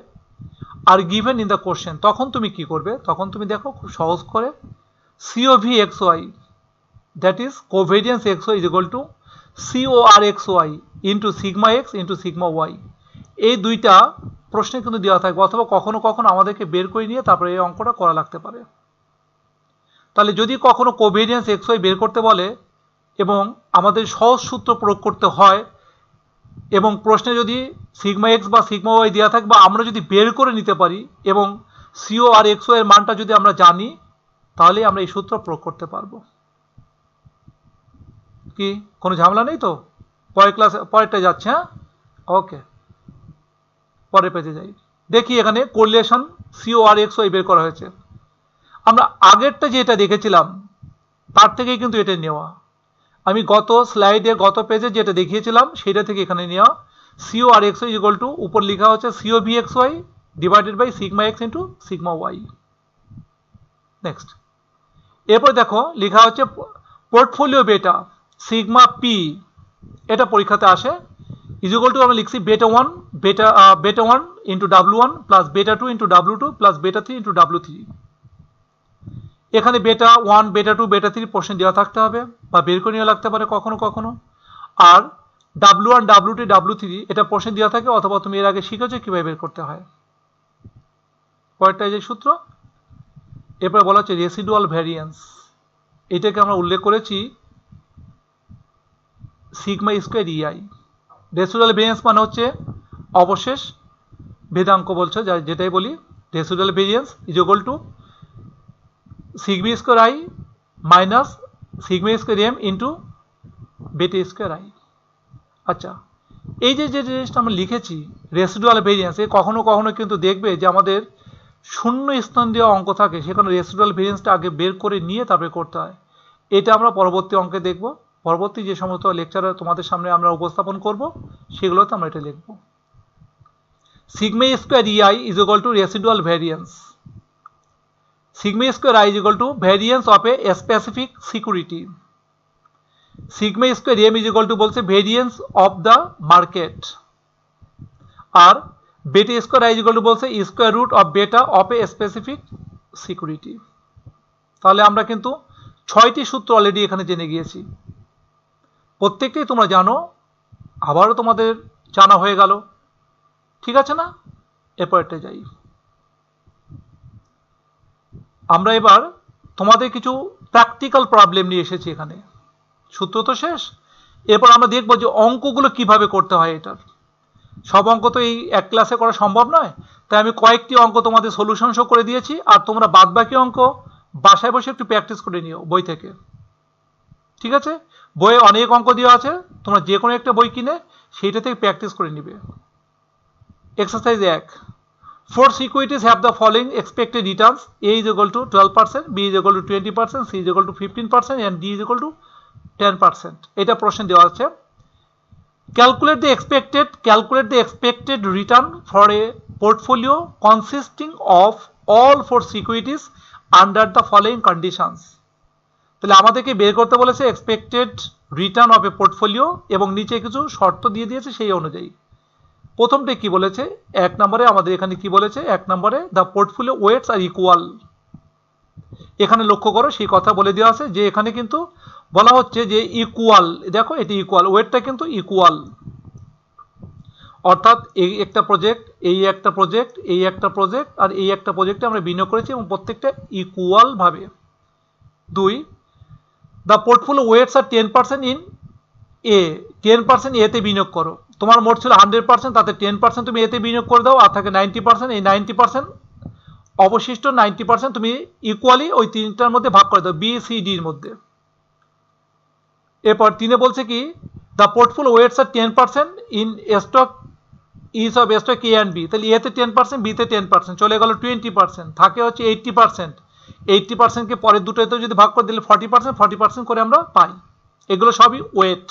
Are given in the question, তখন তুমি কি করবে? তখন তুমি দেখো খুব সহজ করে, COV XY that is covariance XY is equal to COR XY into sigma x into sigma y। এই দুইটা প্রশ্নে কিন্তু দেওয়া থাকবে, অথবা কখনো কখনো আমাদেরকে বের করে নিয়ে তারপরে এই অঙ্কটা করা লাগতে পারে। তাহলে যদি কখনো কোভেরিয়েন্স XY বের করতে বলে এবং আমাদের সহজ সূত্র প্রয়োগ করতে হয়, এবং প্রশ্নে যদি সিগমা এক্স বা সিগমা ওয়াই দেওয়া থাকে, বা আমরা যদি বের করে নিতে পারি এবং সিও আর এক্স ওয়াই এর মানটা যদি আমরা জানি, তাহলে আমরা এই সূত্র প্রয়োগ করতে পারবো। কি কোনো ঝামেলা নেই তো? পরের ক্লাসে পরেরটা যাচ্ছে। হ্যাঁ, ওকে, পরের পেজে যাই। দেখি এখানে কোরিলেশন সিও আর এক্স ওয়াই বের করা হয়েছে। আমরা আগেরটা যেটা দেখেছিলাম তার থেকেই কিন্তু এটা নেওয়া। আমি গত স্লাইডে গত পেজে যেটা দেখিয়েছিলাম সেটা থেকে এখানে নেওয়া। সিও আর এক্স ওয়াই ইকুয়াল টু, উপর লেখা হচ্ছে CO V X Y divided by sigma X into sigma Y. Next, এরপর দেখো লেখা হচ্ছে পোর্টফোলিও বেটা সিগমা পি, এটা পরীক্ষাতে আসে। ইজ ইকুয়াল টু আমরা লিখছি beta one into W1 plus beta two into W2 plus beta three into W3। এখানে বেটা ওয়ান বেটা টু বেটা থ্রি প্রশ্ন দেওয়া থাকতে হবে বা বের করে নিয়ে লাগতে পারে কখনো কখনো। আর W1 W2 W3 এটা প্রশ্ন দেওয়া থাকে, অথবা তুমি এর আগে শিখেছো কিভাবে বের করতে হয়। পরেরটা যে সূত্র, এরপর বলা হচ্ছে রেসিডুয়াল ভ্যারিয়েন্স। এটাকে আমরা উল্লেখ করেছি sigma square EI. Residual variance মানে হচ্ছে অবশেষ ভেদাঙ্ক বলছে, যেটাই বলি residual variance is equal to sigma square I minus sigma square M into beta square I. আচ্ছা, এই যে জিনিসটা আমরা লিখেছি রেসিডুয়াল ভেরিয়েন্স, এ কখনো কখনো কিন্তু দেখবে যে আমাদের শূন্য স্থান দেওয়া অঙ্ক থাকে, সেখানে রেসিডুয়াল ভেরিয়েন্সটা আগে বের করে নিয়ে তারপরে করতে হয়। এটা আমরা পরবর্তী অঙ্কে দেখব, পরবর্তী যে সমস্ত লেকচারে তোমাদের সামনে আমরা উপস্থাপন করব সেগুলোতে আমরা এটা লিখব। Sigma square EI is equal two residual variance. Sigma square I is equal to variance of a specific security. Sigma square M is equal to বলছে variance of the market. আর beta square I is equal to বলছে square root of beta of a specific security. তাহলে আমরা কিন্তু 6টি সূত্র already এখানে জেনে গিয়েছি। প্রত্যেকটাই তোমরা জানো, আবারও তোমাদের জানা হয়ে গেল। ঠিক আছে না? এরপরটা যাই আমরা। এবার তোমাদের কিছু প্র্যাকটিক্যাল প্রবলেম নিয়ে এসেছি এখানে। সূত্র তো শেষ, এরপর আমরা দেখব যে অঙ্কগুলো কিভাবে করতে হয়। এটার সব অঙ্ক তো এই এক ক্লাসে করা সম্ভব নয়, তাই আমি কয়েকটি অঙ্ক তোমাদের সলিউশন শো করে দিয়েছি, আর তোমরা বাদবাকি অঙ্ক বাসায় বসে একটু প্র্যাকটিস করে নিও বই থেকে। ঠিক আছে, বইয়ে অনেক অঙ্ক দেওয়া আছে, তোমরা যে কোনো একটা বই কিনে সেইটা থেকে প্র্যাকটিস করে নিবে। Exercise 1, 4 securities have the following expected returns: A is equal to 12%, B is equal to 20%, C is equal to 15%, and D is equal to 10%. এটা প্রশ্ন দেওয়া আছে। Calculate the expected return for a portfolio consisting of all 4 securities under the following conditions. তাহলে আমাদেরকে বের করতে বলেছে expected return of A portfolio, এবং নিচে কিছু শর্ত দিয়ে দিয়েছে সেই অনুযায়ী। প্রথমটা কি বলেছে, 1 নম্বরে আমাদের এখানে কি বলেছে, 1 নম্বরে the portfolio weights are equal. এখানে লক্ষ্য করো সেই কথা বলে দেওয়া আছে যে এখানে কিন্তু বলা হচ্ছে যে ইকুয়াল, দেখো এটি ইকুয়াল, ওয়েটটা কিন্তু ইকুয়াল, অর্থাৎ এই একটা প্রজেক্ট, এই একটা প্রজেক্ট, এই একটা প্রজেক্ট আর এই একটা প্রজেক্টে আমরা বিনিয়োগ করেছি এবং প্রত্যেকটা ইকুয়াল ভাবে। 2, the portfolio weights are 10% in A, 10% এতে বিনিয়োগ করো। তোমার মোট ছিল 100%, তাতে 10% তুমি এতে বিনিয়োগ করে দাও, আর থাকে 90%। এই 90% অবশিষ্ট 90% তুমি ইকুয়ালি ওই তিনটার মধ্যে ভাগ করে দাও, বি সি ডির মধ্যে। এরপর 3 বলছে কি, the portfolio weights are 10% in stock is of stock A and B. তাহলে এতে 10%, বিতে 10%, চলে গেল 20%, থাকে হচ্ছে 80%। 80%কে পরের দুটোতে যদি ভাগ করে দিলে 40% করে আমরা পাই। এগুলো সবই ওয়েট।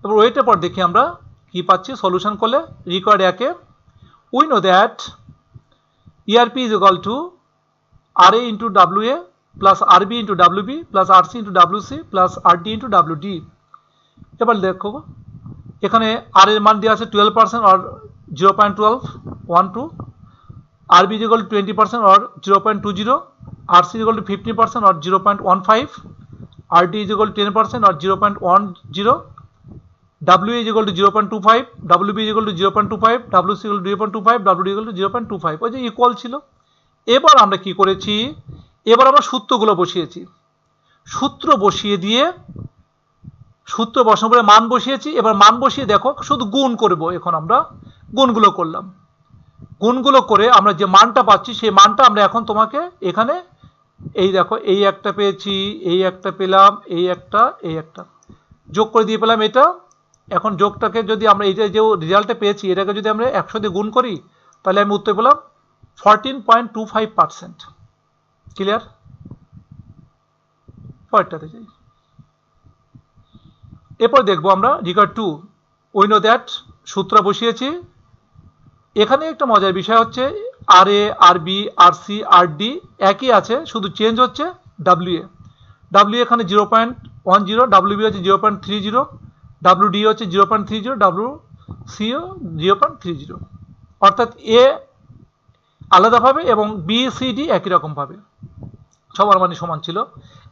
এবার ওয়েটের পর দেখি আমরা কি পাচ্ছি সলিউশন করলে। Required 1 A we know that ERP is equal to RA into WA plus RB into WB plus RC into WC plus RD into WD। এবার দেখো এখানে R এর মান দেওয়া আছে 12% or 0.1212, RB is equal to 20% or 0.20, RC is equal to 15% or 0.15, RD is equal to 10% or 0.10, WA is equal to 0.25, WB is equal to 0.25, WC is equal to 0.25, WD is equal to 0.25, ওই যে equal ছিল। এবার আমরা কি করেছি, এবার আমরা সূত্রগুলো বসিয়েছি। সূত্র বসিয়ে দিয়ে সূত্র বসানোর পরে মান বসিয়েছি। এবার মান বসিয়ে দেখো শুধু গুণ করব। এখন আমরা গুণগুলো করলাম। গুণগুলো করে আমরা যে মানটা পাচ্ছি সেই মানটা আমরা এখন তোমাকে এখানে এই দেখো, এই একটা পেয়েছি, এই একটা পেলাম, এই একটা যোগ করে দিয়ে পেলাম এটা। এখন যোগটাকে যদি আমরা এই যে রেজাল্টটা পেয়েছি এটাকে যদি আমরা 100 দিয়ে গুণ করি তাহলে আমি উত্তর পেলাম 14.25%। ক্লিয়ার? পরেরটাতে যাই। এরপর দেখবো আমরা রিকোয়ার্ড 2, উই নো দ্যাট, সূত্র বসিয়েছি। এখানে একটা মজার বিষয় হচ্ছে RA, RB, RC, RD একই আছে, শুধু চেঞ্জ হচ্ছে WA। WA এখানে 0.10, WB হচ্ছে 0.30, WD হচ্ছে 0.30, WC 0.30, অর্থাৎ A আলাদাভাবে এবং বি সি ডি একই রকমভাবে, সবার মানে সমান ছিল।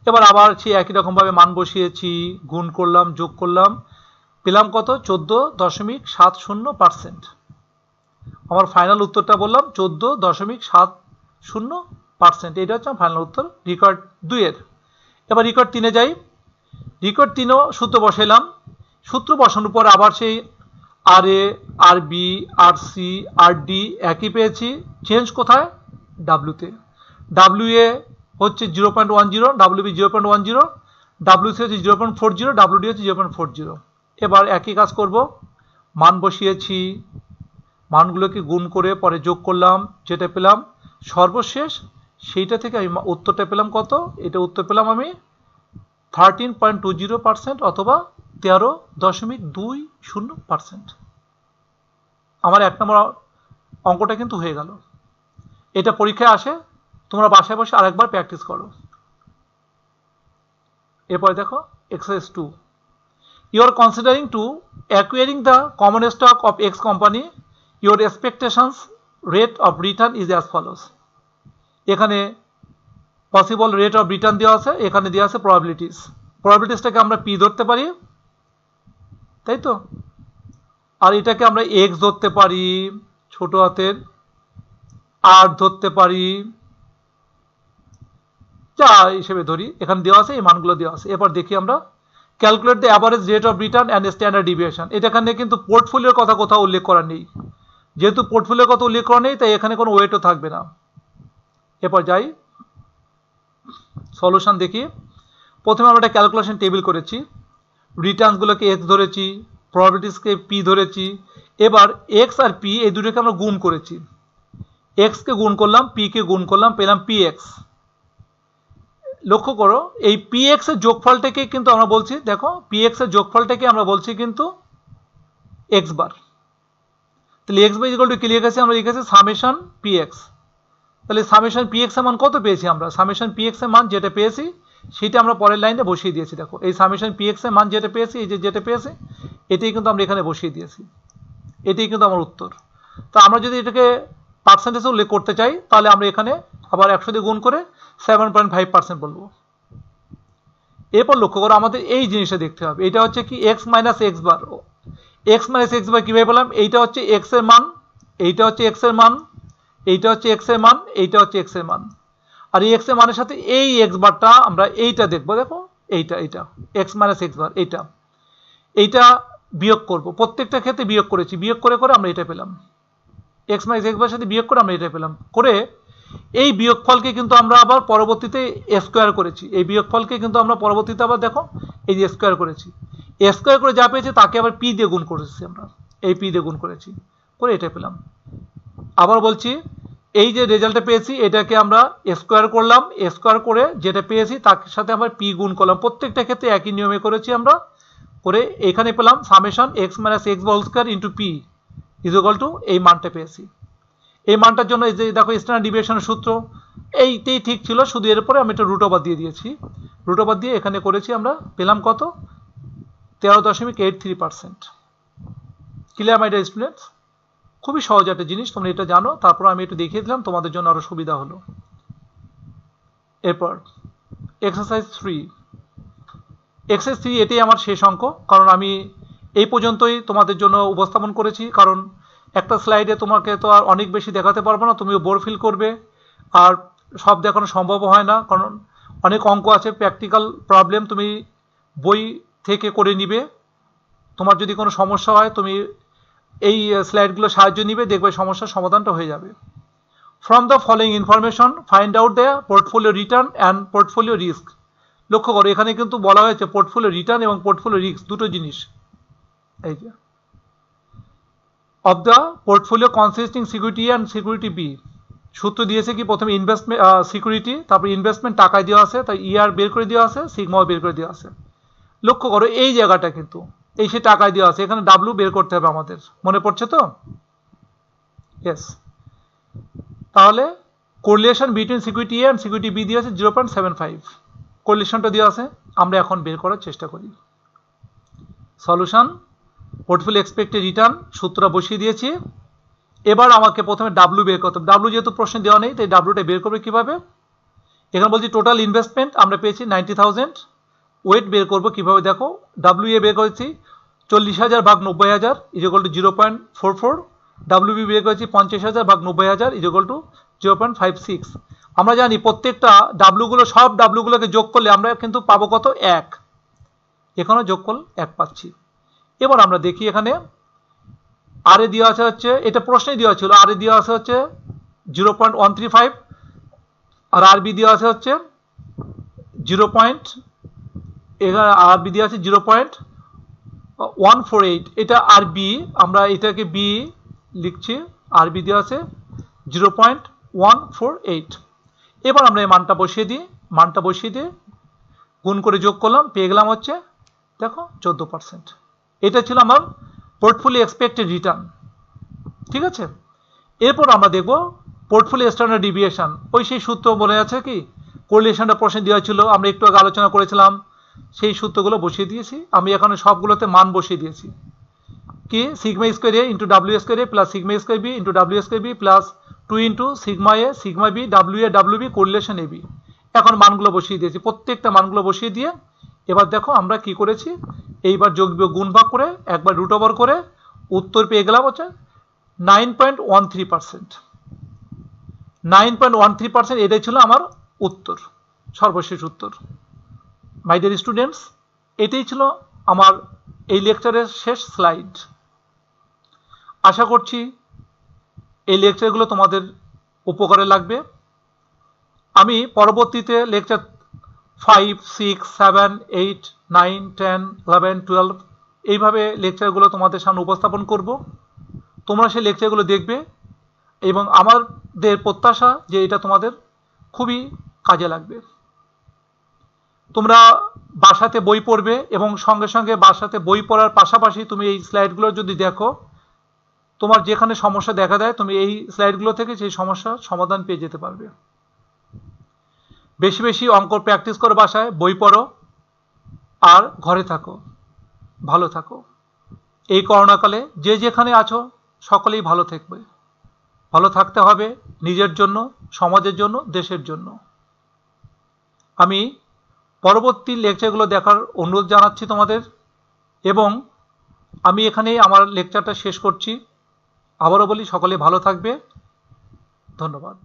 এবার আবার সেই একই রকমভাবে মান বসিয়েছি, গুণ করলাম, যোগ করলাম, পেলাম কত, 14.70%। আমার ফাইনাল উত্তরটা বললাম 14.70%। এটা হচ্ছে আমার ফাইনাল উত্তর রিকোয়ার্ড 2 এর। এবার রিকোয়ার্ড 3 এ যাই। রিকোয়ার্ড 3ও সূত্র বসাইলাম। সূত্র বসানোর পর আবার সেই RA, RB, RC, RD একই পেয়েছি, চেঞ্জ কোথায়, ডাব্লিউতে। WA হচ্ছে 0.10, WB 0.10, WC হচ্ছে 0.40, WD হচ্ছে 0.40। এবার একই কাজ করব, মান বসিয়েছি, মানগুলোকে গুণ করে পরে যোগ করলাম, যেটা পেলাম সর্বশেষ সেইটা থেকে আমি উত্তরটা পেলাম কত, এটা উত্তর পেলাম আমি 13.20% অথবা 13.20%। আমার 1 নম্বর অঙ্কটা কিন্তু হয়ে গেল। এটা পরীক্ষায় আসে, তোমরা বাসায় বসে আরেকবার প্র্যাকটিস করো। এরপরে দেখো exercise 2, you are considering to acquiring the common stock of X company, your expectations rate of return is as follows. এখানে পসিবল রেট অফ রিটার্ন দেওয়া আছে, এখানে দেওয়া আছে প্রবাবিলিটিস। প্রবাবিলিটিসটাকে আমরা পি ধরতে পারি, তাই তো, আর এটাকে আমরা এক্স ধরতে পারি, ছোট হাতের আর ধরতে পারি, যা হিসেবে ধরি, এখানে দেওয়া আছে, এই মানগুলো দেওয়া আছে। এরপর দেখি আমরা calculate the average rate of return and standard deviation. এখানে কিন্তু পোর্টফোলিওর কথা কোথাও উল্লেখ করা নেই, যেহেতু পোর্টফোলিওর কথা উল্লেখ করা নেই তাই এখানে কোনো ওয়েটও থাকবে না। এরপর যাই সলিউশন দেখি। প্রথমে আমরা একটা ক্যালকুলেশন টেবিল করেছি, রিটার্নসগুলোকে এক্স ধরেছি, প্রবাবিলিটিসকে পি ধরেছি। এবার এক্স আর পি এই দুটোকে আমরা গুণ করেছি, এক্সকে গুণ করলাম, পিকে গুণ করলাম, পেলাম পি এক্স। লক্ষ্য করো এই পি এক্স এর যোগফলটাকে কিন্তু আমরা বলছি, দেখো পি এক্স এর যোগফলটাকে আমরা বলছি কিন্তু এক্স বার। তাহলে এক্স বার ইকুয়াল টু কি লিখেছি আমরা, লিখেছি সামেশন পি এক্স। তাহলে সামেশন পি এক্স এর মান কত পেয়েছি আমরা, সামেশন পি এক্স এর মান যেটা পেয়েছি সেটা আমরা পরের লাইনে বসিয়ে দিয়েছি। দেখো এই সামেশন পি এক্স এর মান যেটা পেয়েছি, এই যে যেটা পেয়েছি এটাই কিন্তু আমরা এখানে বসিয়ে দিয়েছি, এটাই কিন্তু আমার উত্তর। তো আমরা যদি এটাকে পার্সেন্টেজে উল্লেখ করতে চাই তাহলে আমরা এখানে আবার 100 দিয়ে গুণ করে 7.5% বলবো। এরপর লক্ষ্য করো আমাদের এই জিনিসটা দেখতে হবে, এটা হচ্ছে কি x minus x bar. X minus x bar কিভাবে পেলাম, এইটা হচ্ছে এক্স এর মান, এইটা হচ্ছে এক্স এর মান, এইটা হচ্ছে এক্স এর মান, এইটা হচ্ছে এক্স এর মান। আর এই এক্স এর মানের সাথে এই এক্স বারটা আমরা এইটা দেখবো, দেখো এইটা এক্স মাইনাস এক্স বার, এইটা বিয়োগ করব, প্রত্যেকটা ক্ষেত্রে বিয়োগ করেছি, বিয়োগ করে করে আমরা এটা পেলাম, এক্স মাইনাস এক্স বারের সাথে বিয়োগ করে আমরা এটা পেলাম। করে এই বিয়োগফলকে কিন্তু আমরা আবার পরবর্তীতে স্কোয়ার করেছি, এই বিয়োগফলকে কিন্তু আমরা পরবর্তীতে আবার দেখো এই যে স্কোয়ার করেছি, স্কোয়ার করে যা পেয়েছি তাকে আবার পি দিয়ে গুণ করেছি আমরা, এই পি দিয়ে গুণ করেছি, করে এটা পেলাম। আবার বলছি এই যে রেজাল্টটা পেয়েছি এটাকে আমরা স্কোয়ার করলাম, স্কোয়ার করে যেটা পেয়েছি তার সাথে আবার পি গুণ করলাম, প্রত্যেকটা ক্ষেত্রে একই নিয়মে করেছি আমরা। করে এখানে পেলাম summation X minus X whole square into P is equal to এই মানটা পেয়েছি। এই মানটার জন্য এই যে দেখো স্ট্যান্ডার্ড ডিভিয়েশনের সূত্র এইটাই ঠিক ছিল, শুধু এর পরে আমি একটা রুট ওভার দিয়ে দিয়েছি, রুট ওভার দিয়ে এখানে করেছি, আমরা পেলাম কত 13.83%। ক্লিয়ার মাই ডিয়ার স্টুডেন্টস? খুবই সহজ একটা জিনিস, তোমরা এটা জানো, তারপর আমি একটু দেখিয়ে দিলাম তোমাদের জন্য আরো সুবিধা হলো। এরপর এক্সারসাইজ 3, এক্সারসাইজ 3 এটাই আমার শেষ অঙ্ক, কারণ আমি এই পর্যন্তই তোমাদের জন্য উপস্থাপন করেছি, কারণ একটা স্লাইডে তোমাকে তো আর অনেক বেশি দেখাতে পারবো না, তুমিও বোর ফিল করবে, আর সব দেখানো সম্ভব হয় না, কারণ অনেক অঙ্ক আছে, প্র্যাকটিক্যাল প্রবলেম তুমি বই থেকে করে নিবে। তোমার যদি কোনো সমস্যা হয় তুমি এই স্লাইডগুলো সাহায্য নিবে, দেখবে সমস্যার সমাধানটা হয়ে যাবে। From the following information find out the portfolio return and portfolio risk. লক্ষ্য করো এখানে কিন্তু বলা হয়েছে পোর্টফোলিও রিটার্ন এবং পোর্টফোলিও রিস্ক দুটো জিনিস। এই যে of the portfolio consisting security and security B, সূত্র দিয়েছে কি প্রথমে ইনভেস্টমেন্ট সিকিউরিটি, তারপর ইনভেস্টমেন্ট টাকায় দেওয়া আছে, তাই ইয়ার বের করে দেওয়া আছে, সিগমাও বের করে দেওয়া আছে। লক্ষ্য করো এই জায়গাটা কিন্তু এই সে টাকায় দেওয়া আছে, এখানে ডাব্লু বের করতে হবে আমাদের, মনে পড়ছে তো? ইয়েস। তাহলে correlation between security A and security B দিয়ে আছে 0.75, কোরিলেশনটা দেওয়া আছে, আমরা এখন বের করার চেষ্টা করি। সলিউশন পোর্টফোলিও এক্সপেক্টেড রিটার্ন সূত্রটা বসিয়ে দিয়েছি। এবার আমাকে প্রথমে ডাব্লু বের করতে হবে, ডাব্লু যেহেতু প্রশ্নে দেওয়া নেই তাই ডাব্লুটা বের করবে কিভাবে। এখানে বলছি টোটাল ইনভেস্টমেন্ট আমরা পেয়েছি 90,000, ওয়েট বের করবো কিভাবে, দেখো ডাব্লিউ এ বের করেছি 40,000 ভাগ 90,000 ইজ ইকুয়াল টু 0.44, ডাব্লিউবি বের করেছি 50,000 ভাগ 90,000 ইজ ইকুয়াল টু 0.56। আমরা জানি প্রত্যেকটা ডাব্লুগুলো, সব ডাব্লুগুলোকে যোগ করলে আমরা কিন্তু পাবো কত 1, এখানে যোগ করলে 1 পাচ্ছি। এবার আমরা দেখি এখানে আর এ দেওয়া আছে হচ্ছে, এটা প্রশ্নে দেওয়া ছিল, আর এ দেওয়া আছে হচ্ছে 0.135 আর আরবি দেওয়া আছে হচ্ছে 0.148, এটা আরবি, আমরা এটাকে বি লিখছি, আরবি দেওয়া আছে 0.148। এবার আমরা এই মানটা বসিয়ে দিই, মানটা বসিয়ে দিয়ে গুণ করে যোগ করলাম, পেয়ে গেলাম হচ্ছে দেখো 14%। এটা ছিল আমার পোর্টফোলিও এক্সপেক্টেড রিটার্ন, ঠিক আছে। এরপর আমরা দেখব পোর্টফোলিও স্ট্যান্ডার্ড ডিভিয়েশন, ওই সেই সূত্র বলে আছে কি, কোরিলেশনটা প্রশ্নে দেওয়া ছিল, আমরা একটু আগে আলোচনা করেছিলাম, সেই সূত্রগুলো বসিয়ে দিয়েছি। আমি এখানে সবগুলোতে মান বসিয়ে দিয়েছি, কি sigma square A into W square A plus sigma square B into W square B plus 2 into sigma A sigma B W A W B correlation A B. এখন মানগুলো বসিয়ে দিয়েছি, প্রত্যেকটা মানগুলো বসিয়ে দিয়ে এবার দেখো আমরা কি করেছি, এইবার যোগ বিয়োগ গুণ ভাগ করে একবার রুট ওভার করে উত্তর পেয়ে গেলাম হচ্ছে 9.13%। 9.13% এটাই ছিল আমার উত্তর, সর্বশেষ উত্তর। মাই ডিয়ার স্টুডেন্টস, এটাই ছিল আমার এই লেকচারের শেষ স্লাইড। আশা করছি এই লেকচারগুলো তোমাদের উপকারে লাগবে। আমি পরবর্তীতে লেকচার 5, 6, 7, 8, 9, 10, 11, 12 এইভাবে লেকচারগুলো তোমাদের সামনে উপস্থাপন করব। তোমরা সেই লেকচারগুলো দেখবে এবং আমাদের প্রত্যাশা যে এটা তোমাদের খুবই কাজে লাগবে। তোমরা বাসাতে বই পড়বে এবং সঙ্গে সঙ্গে বাসাতে বই পড়ার পাশাপাশি তুমি এই স্লাইডগুলো যদি দেখো, তোমার যেখানে সমস্যা দেখা দেয় তুমি এই স্লাইডগুলো থেকে সেই সমস্যার সমাধান পেয়ে যেতে পারবে। বেশি বেশি অঙ্ক প্র্যাকটিস করো, বাসায় বই পড়ো আর ঘরে থাকো, ভালো থাকো। এই করোনাকালে যে যেখানে আছো সকলেই ভালো থাকবে। ভালো থাকতে হবে নিজের জন্য, সমাজের জন্য, দেশের জন্য। আমি পরবর্তী লেকচারগুলো দেখার অনুরোধ জানাচ্ছি তোমাদের এবং আমি এখানেই আমার লেকচারটা শেষ করছি। আবারও বলি সকলে ভালো থাকবে। ধন্যবাদ।